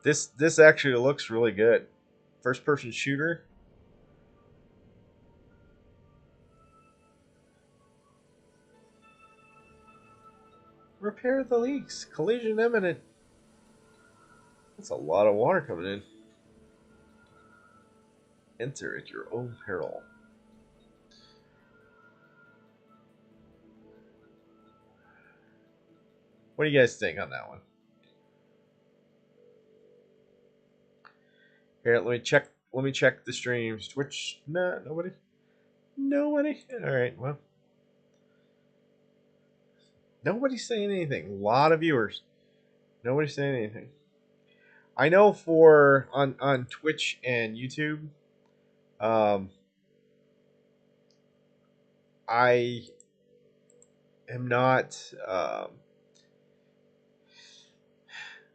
This actually looks really good. First person shooter. Repair the leaks. Collision imminent. That's a lot of water coming in. Enter at your own peril. What do you guys think on that one? Here, let me check the streams. Twitch, nah, nobody. All right, well, nobody's saying anything. A lot of viewers. Nobody's saying anything. I know for on Twitch and YouTube, I am not.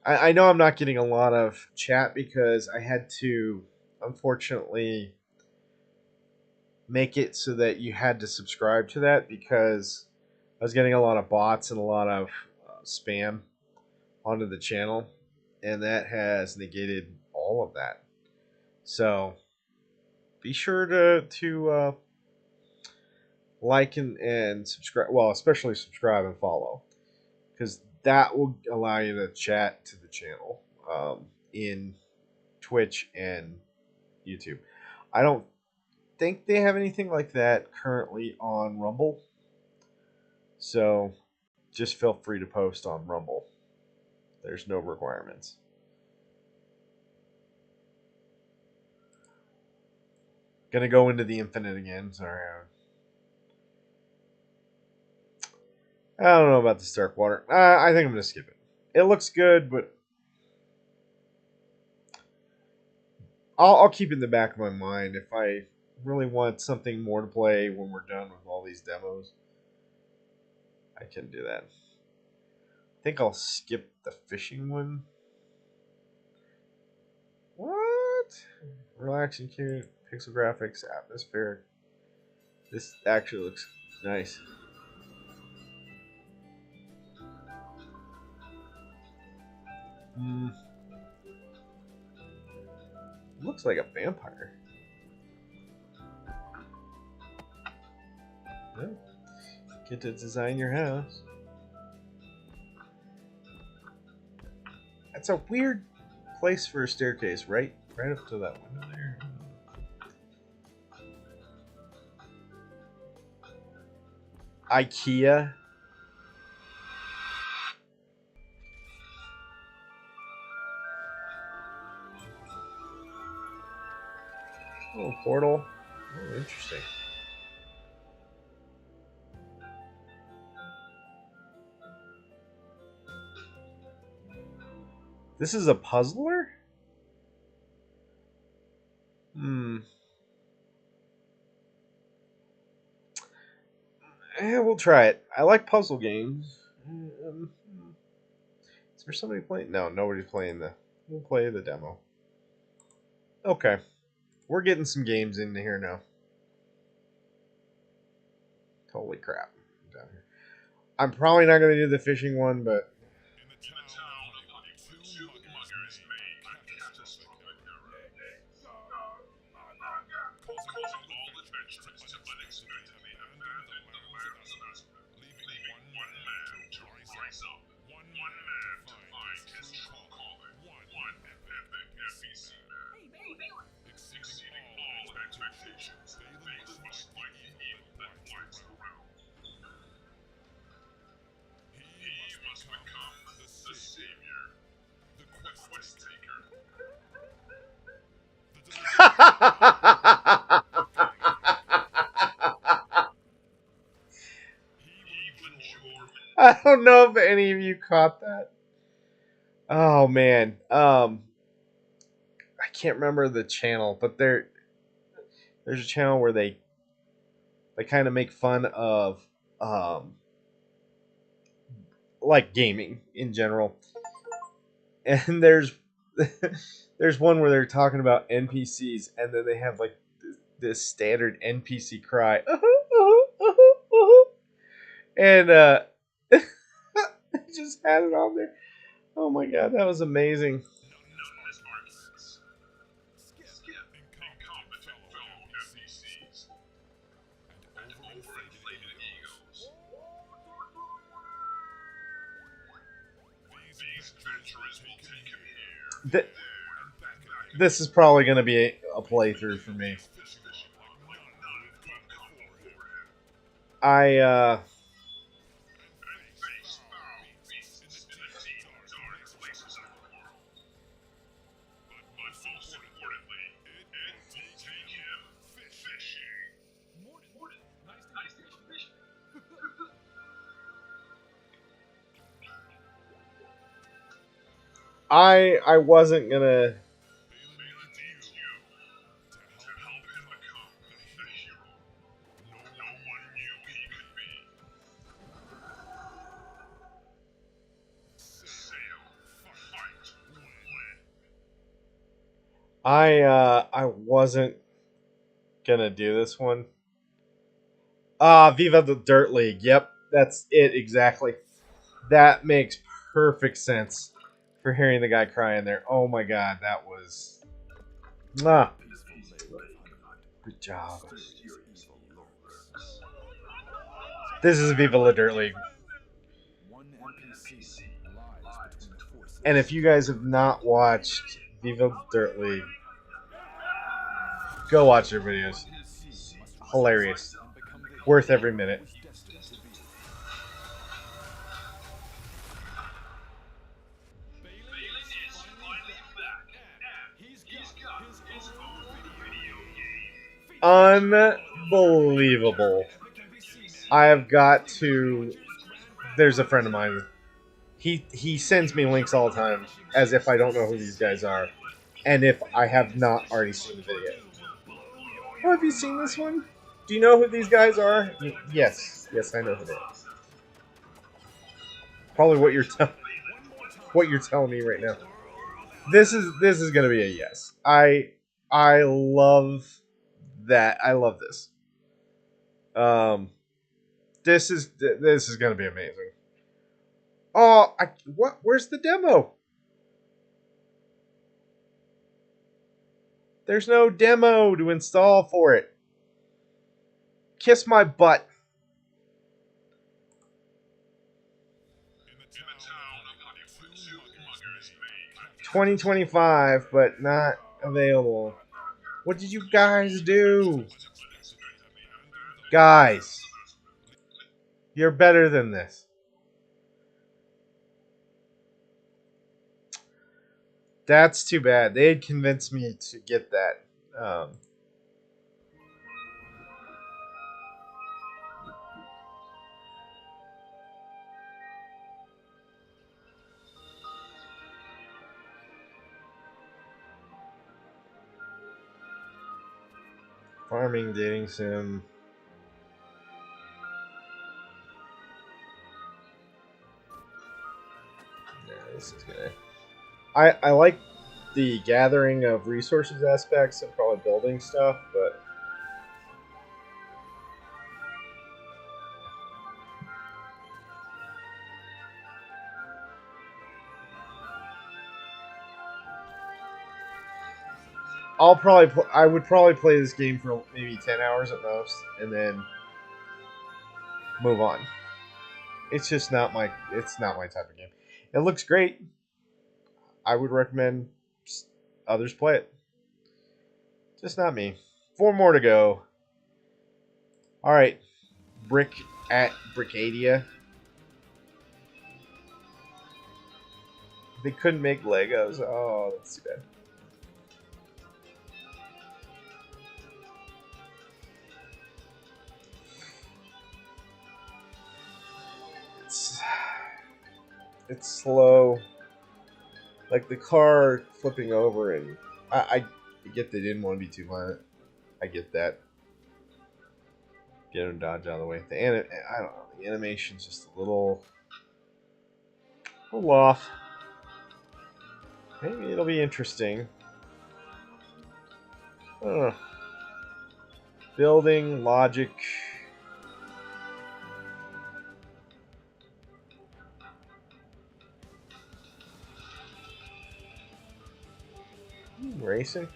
I know I'm not getting a lot of chat because I had to, unfortunately, make it so that you had to subscribe to that, because I was getting a lot of bots and a lot of spam onto the channel, and that has negated all of that. So be sure to like and subscribe. Well, especially subscribe and follow, because that will allow you to chat to the channel in Twitch and YouTube. I don't think they have anything like that currently on Rumble, so just feel free to post on Rumble. There's no requirements. Gonna go into the infinite again. Sorry. I don't know about the Stark Water. I think I'm gonna skip it. It looks good, but I'll keep it in the back of my mind if I really want something more to play when we're done with all these demos. I can do that. I think I'll skip the fishing one. What? Relaxing, cute, pixel graphics, atmospheric. This actually looks nice. Looks like a vampire. Yeah. Get to design your house. That's a weird place for a staircase, right up to that window there. IKEA. Oh, portal. Oh, interesting. This is a puzzler? Yeah, we'll try it. I like puzzle games. Is there somebody playing? No, nobody's playing We'll play the demo. Okay. We're getting some games in here now. Holy crap. Down here. I'm probably not going to do the fishing one, but... I don't know if any of you caught that. Oh man. I can't remember the channel, but there's a channel where they kind of make fun of like gaming in general. And there's one where they're talking about NPCs, and then they have like this standard NPC cry. And I just had it on there. Oh my god, that was amazing. This is probably going to be a playthrough for me. I wasn't gonna. I wasn't gonna do this one Ah, Viva the Dirt League. Yep, that's it exactly. That makes perfect sense for hearing the guy crying there. Oh my god, that was. Ah, good job. This is Viva la Dirt League. And if you guys have not watched Viva Dirt League, go watch their videos. Hilarious. Worth every minute. Unbelievable. I have got to. There's a friend of mine. He sends me links all the time, as if I don't know who these guys are, and if I have not already seen the video. Oh, have you seen this one? Do you know who these guys are? Yes, I know who they are. Probably what you're telling me right now. This is gonna be a yes. I love that. I love this. This is gonna be amazing. Oh, what? Where's the demo? There's no demo to install for it. Kiss my butt. 2025, but not available. What did you guys do? Guys, you're better than this. That's too bad. They had convinced me to get that. Farming, dating sim. Yeah, this is gonna. I like the gathering of resources aspects and probably building stuff, but I would probably play this game for maybe 10 hours at most, and then move on. It's just not my type of game. It looks great. I would recommend others play it. Just not me. 4 more to go. All right, Brick at Brickadia. They couldn't make Legos. Oh, that's too bad. It's slow. Like the car flipping over, and I get they didn't want to be too violent. I get that. Get him dodge out of the way. I don't know. The animation's just a little off. Maybe it'll be interesting. I don't know. Building logic. Racing.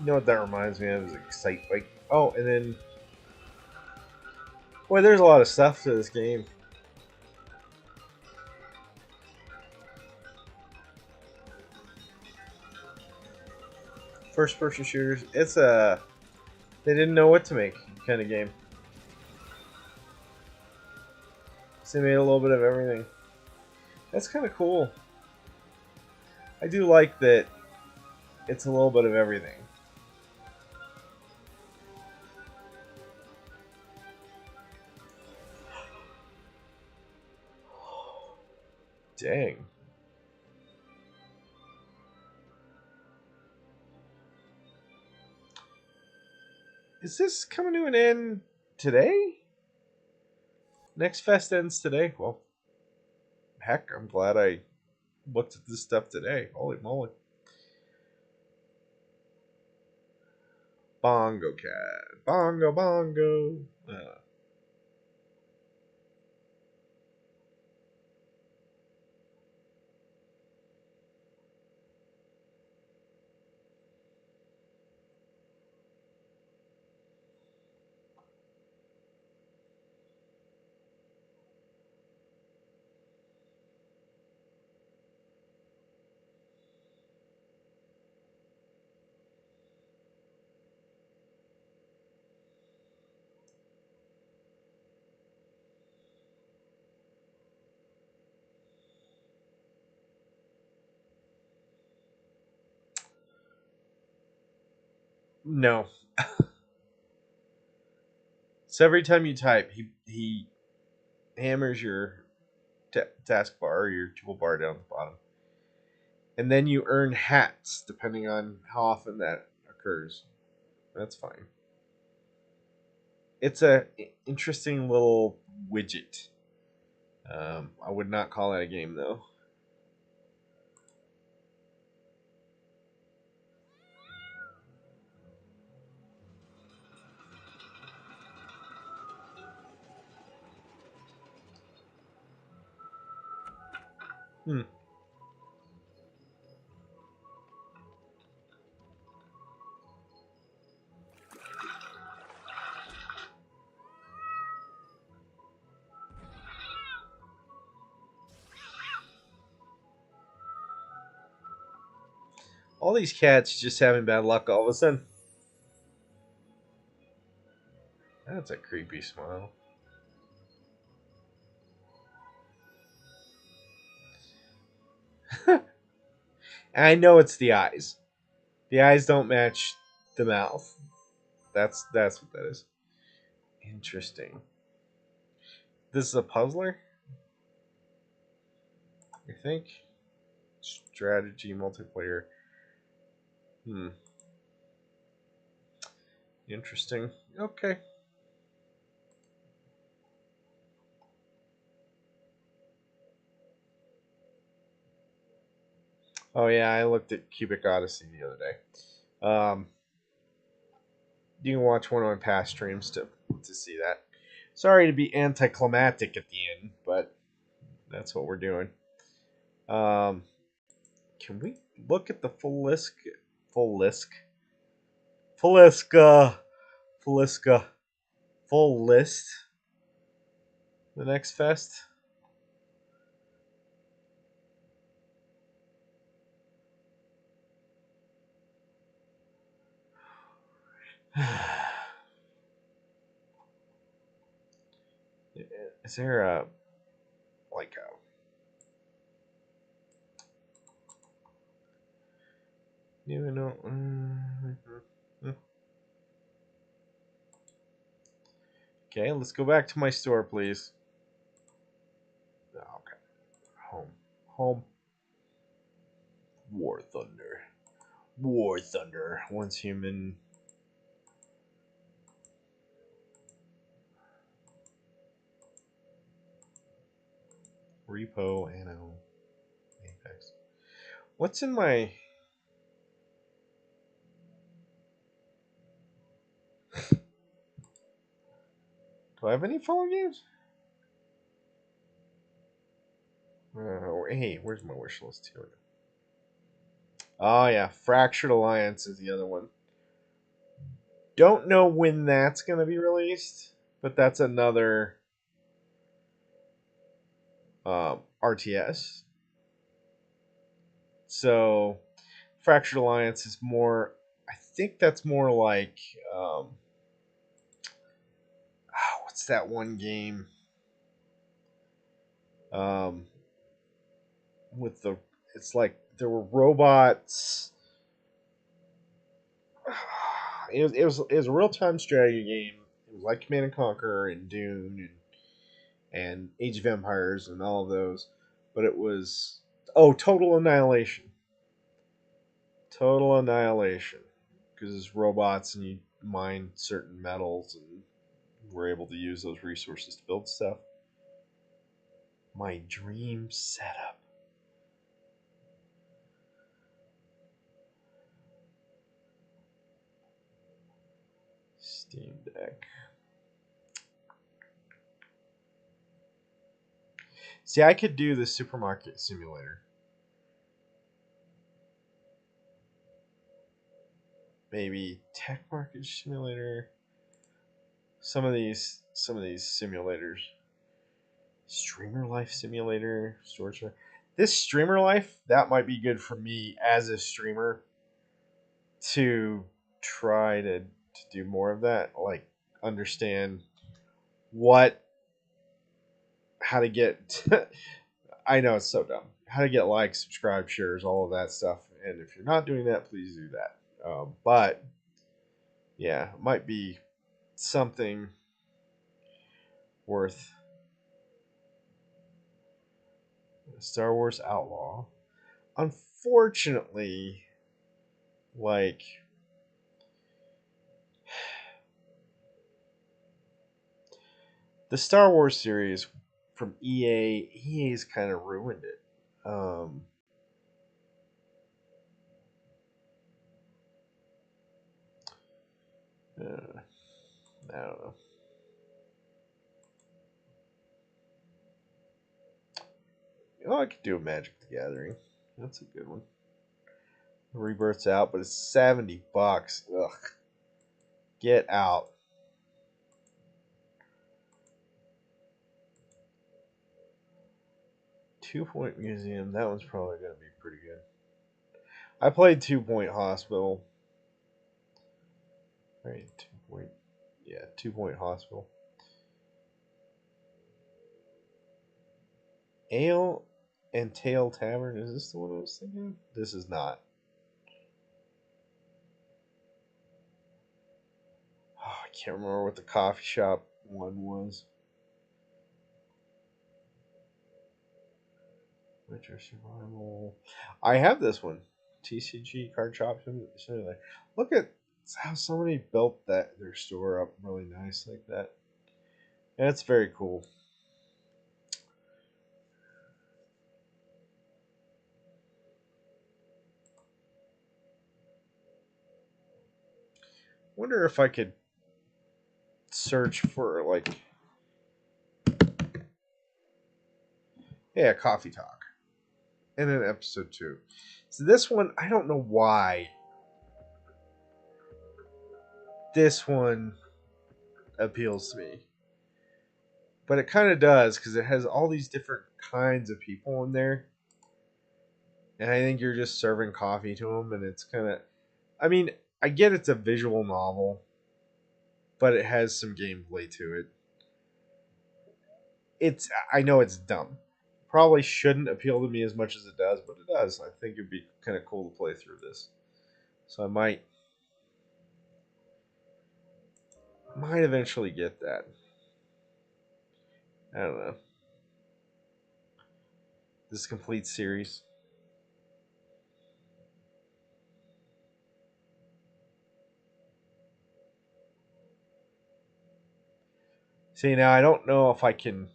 You know what that reminds me of is Excite Bike. Oh, and then, boy, there's a lot of stuff to this game. First person shooters. It's a they didn't know what to make kind of game. So they made a little bit of everything. That's kind of cool. I do like that it's a little bit of everything. Dang. Is this coming to an end today? Next fest ends today. Well, heck, I'm glad I Looked at this stuff today. Holy moly. Bongo cat. Bongo, bongo. No. So every time you type, he hammers your taskbar or your toolbar down the bottom, and then you earn hats depending on how often that occurs. That's fine. It's a interesting little widget. I would not call that a game though. Hmm. All these cats just having bad luck all of a sudden. That's a creepy smile. I know it's the eyes. The eyes don't match the mouth. That's what that is. Interesting. This is a puzzler, I think. Strategy multiplayer. Hmm. Interesting. Okay. Oh yeah, I looked at Cubic Odyssey the other day. You can watch one of my past streams to see that. Sorry to be anticlimactic at the end, but that's what we're doing. Um, can we look at the full list? Full list? Full list. The next fest. Is there a like a you know? Okay, let's go back to my store, please. Okay, home. War Thunder. War Thunder. Once human. Repo Anno Apex. What's in my? Do I have any phone games? Hey, where's my wish list here? Oh yeah, Fractured Alliance is the other one. Don't know when that's gonna be released, but that's another RTS. So Fractured Alliance is more. I think that's more like what's that one game? Um, with the it's like there were robots. It was a real time strategy game. It was like Command and Conquer and Dune and Age of Empires and all of those, but it was Total Annihilation. Total Annihilation, because it's robots and you mine certain metals and we're able to use those resources to build stuff. My dream setup. Steam Deck. See, I could do the supermarket simulator. Maybe tech market simulator. Some of these simulators. Streamer life simulator, storage. This streamer life, that might be good for me as a streamer to try to do more of that, like understand how to get I know it's so dumb. How to get likes, subscribe, shares, all of that stuff. And if you're not doing that, please do that. But yeah, it might be something worth. Star Wars Outlaw. Unfortunately, like the Star Wars series from EA's kind of ruined it. I don't know. Oh, I could do a Magic the Gathering. That's a good one. Rebirth's out, but it's $70. Ugh. Get out. Two Point Museum. That one's probably going to be pretty good. I played 2 Point Hospital. Right, 2 Point. Yeah, 2 Point Hospital. Ale and Tail Tavern. Is this the one I was thinking? This is not. Oh, I can't remember what the coffee shop one was. Winter Survival. I have this one. TCG Card Shop Simulator. Look at how somebody built their store up really nice like that. That's very cool. Wonder if I could search for like Coffee Talk. And then episode 2. So this one, I don't know why this one appeals to me. But it kind of does because it has all these different kinds of people in there. And I think you're just serving coffee to them, and it's kind of. I mean, I get it's a visual novel, but it has some gameplay to it. I know it's dumb. Probably shouldn't appeal to me as much as it does, but it does. I think it'd be kind of cool to play through this. So I might eventually get that. I don't know. This complete series. See, now I don't know if I can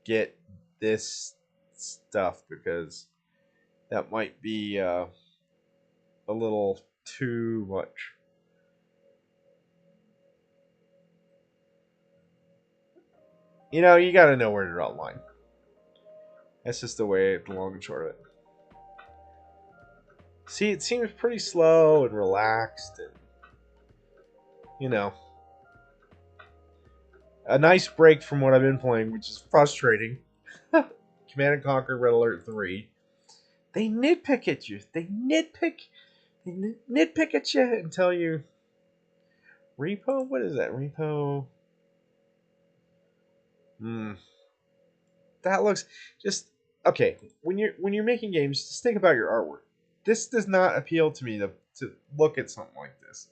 get this stuff because that might be a little too much. You know, you got to know where to draw the line. That's just the way, the long and short of it. See, it seems pretty slow and relaxed, and you know, a nice break from what I've been playing, which is frustrating. Command and Conquer Red Alert 3. They nitpick at you. They nitpick at you and tell you. Repo? What is that? Repo? That looks just okay. When you're making games, just think about your artwork. This does not appeal to me to look at something like this.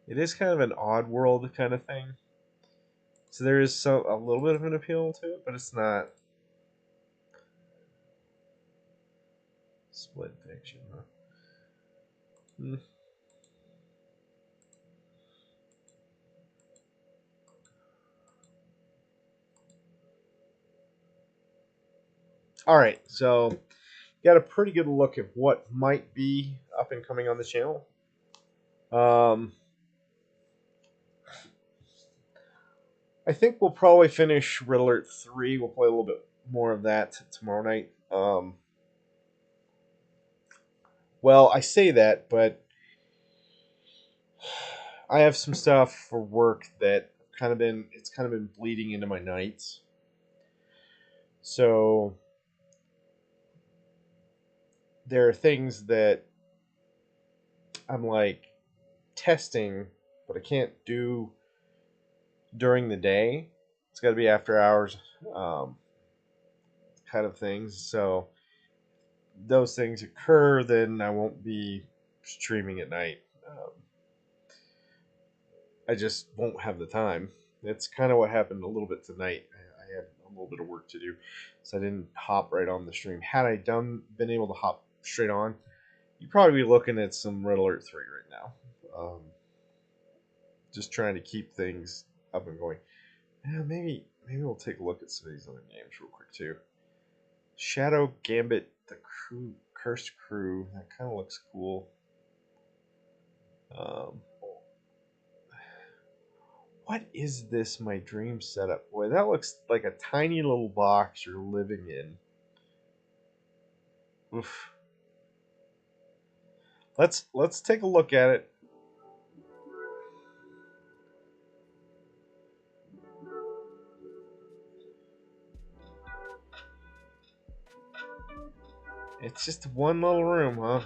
It is kind of an odd world kind of thing. So there is a little bit of an appeal to it, but it's not split fiction. Huh? All right, so you got a pretty good look at what might be up and coming on the channel. Um, I think we'll probably finish Red Alert 3. We'll play a little bit more of that tomorrow night. Well, I say that, but I have some stuff for work that it's kind of been bleeding into my nights. So there are things that I'm like testing, but I can't do during the day. It's got to be after hours, um, kind of things. So those things occur, then I won't be streaming at night. I just won't have the time. That's kind of what happened a little bit tonight. I had a little bit of work to do, so I didn't hop right on the stream. Had I been able to hop straight on, you'd probably be looking at some Red Alert 3 right now. Just trying to keep things up and going. Yeah, maybe we'll take a look at some of these other games real quick too. Shadow Gambit, the Cursed Crew. That kind of looks cool. Um, what is this? My dream setup. Boy, that looks like a tiny little box you're living in. Oof. Let's take a look at it. It's just one little room, huh?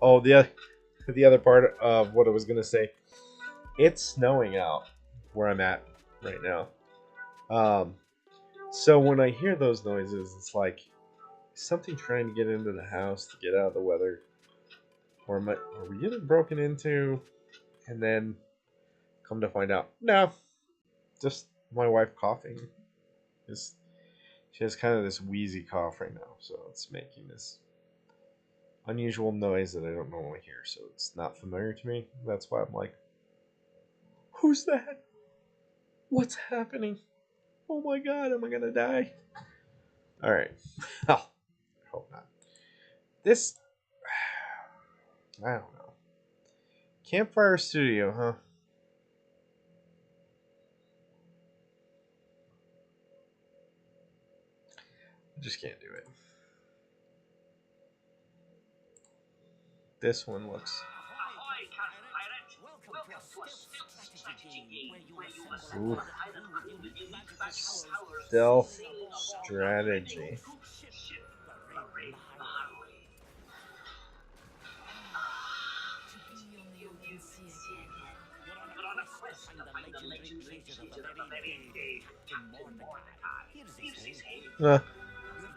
Oh, the other part of what I was gonna say. It's snowing out where I'm at right now. Um, so when I hear those noises, it's like something trying to get into the house to get out of the weather, or are we getting broken into? And then come to find out, no, just my wife coughing. Is She has kind of this wheezy cough right now, so it's making this unusual noise that I don't normally hear. So it's not familiar to me. That's why I'm like, who's that? What's happening? Oh my god, am I gonna die? All right. Oh, I hope not. This, I don't know. Campfire Studio, huh? I just can't do it. This one looks. Ooh. Stealth strategy. You're on a quest to find the legendary treasure of the very day, Captain Mordecai. Here's his head. Uh,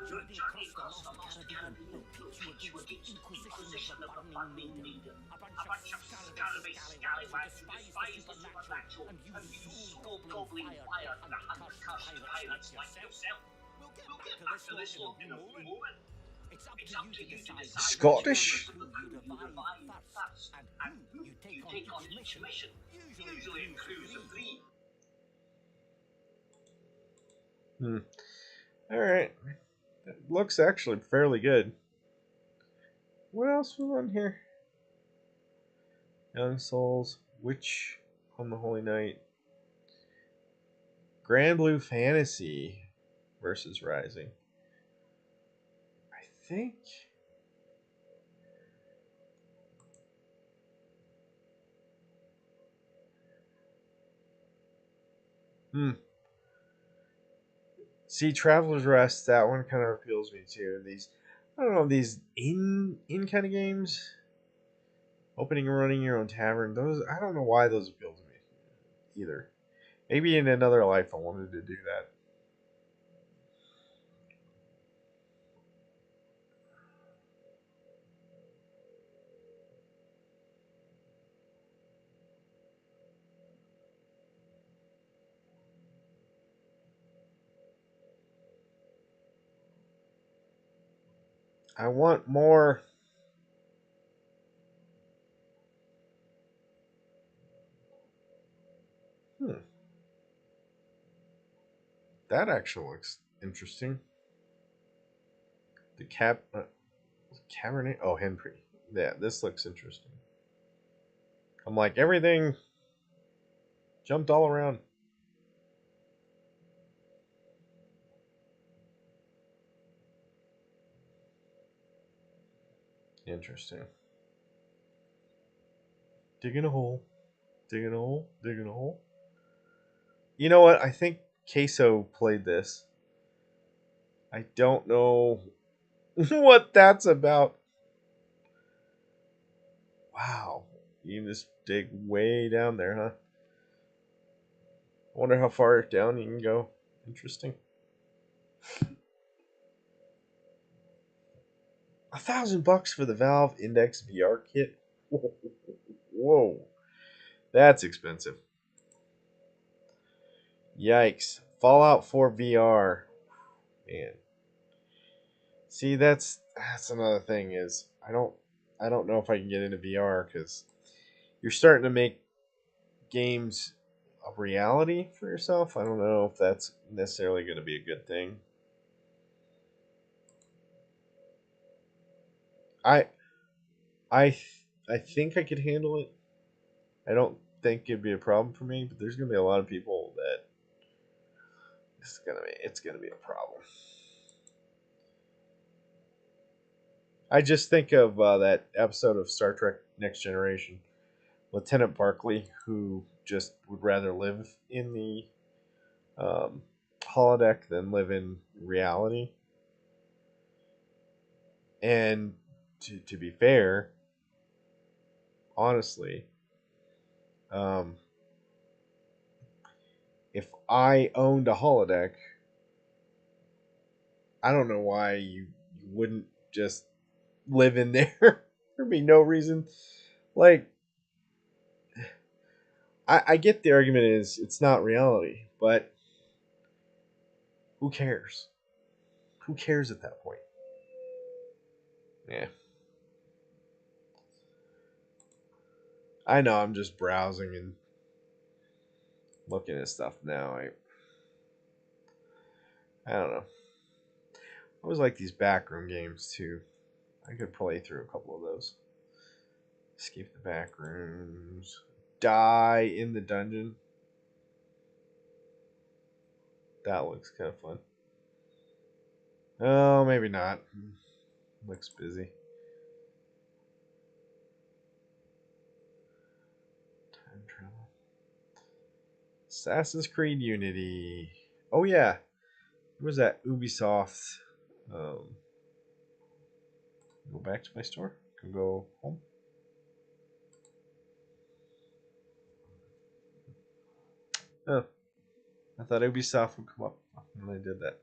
Your journey across the lost Caribbean will pit you against the Inquisition of the Burning Maiden, a bunch of scurvy scallywags who despise the supernatural and use soul gobbling fire to hunt cursed pirates like yourself. We'll get back to this lot in a moment. It's up to you to decide Scottish? who you revive first, and who you take on each mission, usually in crews of three. All right. That looks actually fairly good. What else was on here? Young Souls, Witch on the Holy Night, Grand Blue Fantasy versus Rising. I think. See, Traveler's Rest, that one kind of appeals me too. These, I don't know, these in kind of games, opening and running your own tavern. Those, I don't know why those appeal to me either. Maybe in another life I wanted to do that. I want more. That actually looks interesting. The Cabernet. Oh, Henry. Yeah, this looks interesting. I'm like everything jumped all around. Interesting. Digging a hole. Digging a hole. Digging a hole. You know what? I think Queso played this. I don't know what that's about. Wow. You can just dig way down there, huh? I wonder how far down you can go. Interesting. $1,000 for the Valve Index VR kit. Whoa, that's expensive. Yikes! Fallout 4 VR, man. See, that's another thing is I don't know if I can get into VR because you're starting to make games a reality for yourself. I don't know if that's necessarily going to be a good thing. I I I think I could handle it. I don't think it'd be a problem for me, but there's gonna be a lot of people that it's gonna be a problem. I just think of that episode of Star Trek Next Generation, Lieutenant Barclay, who just would rather live in the um, holodeck than live in reality. And to be fair, honestly, um, if I owned a holodeck, I don't know why you wouldn't just live in there. There'd be no reason. Like, I get the argument is it's not reality, but who cares? Who cares at that point? Yeah. I know I'm just browsing and looking at stuff now. I don't know. I always like these backroom games too. I could play through a couple of those. Escape the back rooms. Die in the dungeon. That looks kind of fun. Oh, maybe not. Looks busy. Time travel. Assassin's Creed Unity. Oh yeah. What was that? Ubisoft. Um, go back to my store. Can go home. Oh, I thought Ubisoft would come up when I did that.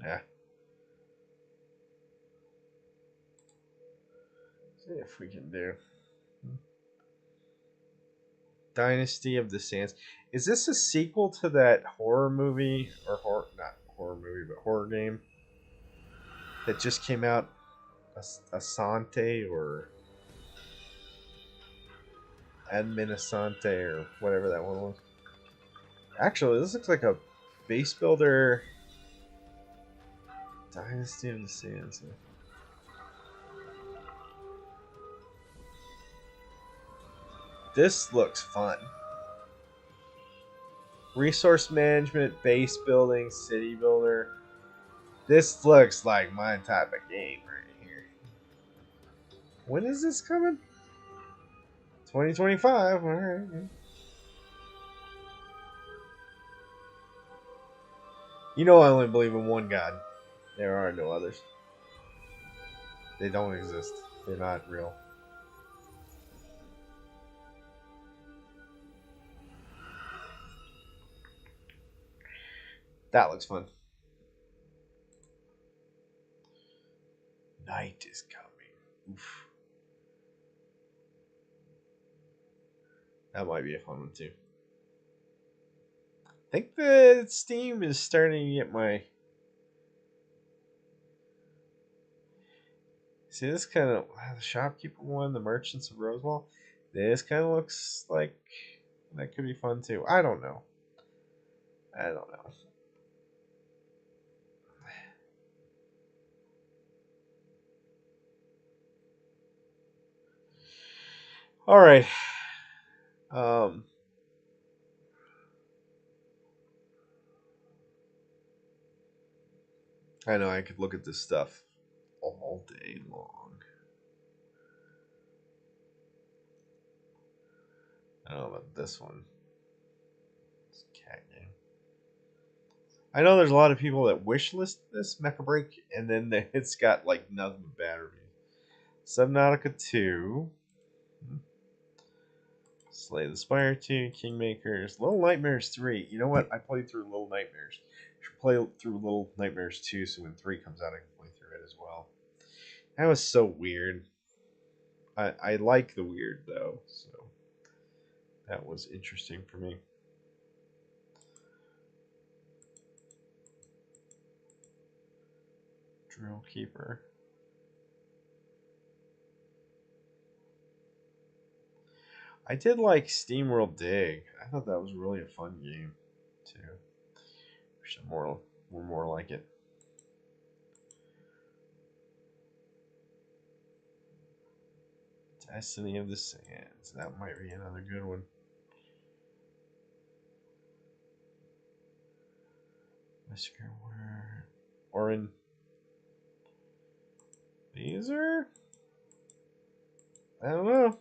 Yeah. See if we can do Dynasty of the Sands. Is this a sequel to that horror movie or not horror movie but horror game that just came out? Asante or Adminasante or whatever that one was. Actually, this looks like a base builder. Dynasty of the Sands. This looks fun. Resource management, base building, city builder. This looks like my type of game right here. When is this coming? 2025. All right. You know I only believe in one God. There are no others. They don't exist. They're not real. That looks fun. Night is coming. Oof. That might be a fun one too. think the Steam is starting to get my. See, this kind of the shopkeeper one, the merchants of Rosewall. This kind of looks like that could be fun too. I don't know. I don't know. All right. Um. I know I could look at this stuff all day long. I don't know about this one. It's a cat game. I know there's a lot of people that wish list this Mecha Break, and then it's got like nothing but bad reviews. Subnautica 2, Slay the Spire 2, Kingmakers, Little Nightmares 3. You know what? I played through Little Nightmares. I should play through Little Nightmares 2 so when 3 comes out I can play through it as well. That was so weird. I like the weird though, so that was interesting for me. Drill Keeper. I did like SteamWorld Dig. I thought that was really a fun game too. Wish more were more like it. Destiny of the Sands. That might be another good one. Whisker where Orin. These are I don't know.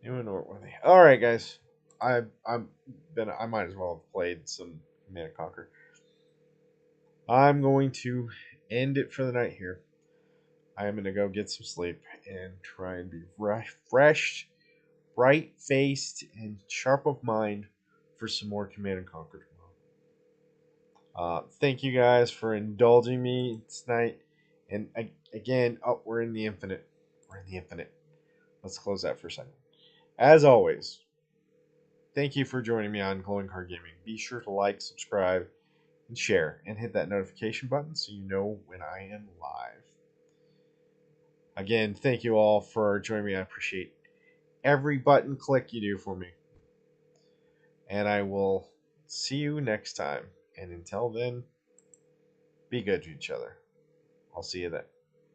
New and Noteworthy. Alright guys. I might as well have played some Command and Conquer. I'm going to end it for the night here. I am going to go get some sleep and try and be refreshed, bright faced, and sharp of mind for some more Command and Conquer tomorrow. Thank you guys for indulging me tonight. And again, we're in the infinite. We're in the infinite. Let's close that for a second. As always, thank you for joining me on Glowing Card Gaming. Be sure to like, subscribe, and share, and hit that notification button so you know when I am live. Again, thank you all for joining me. I appreciate every button click you do for me. And I will see you next time. And until then, be good to each other. I'll see you then.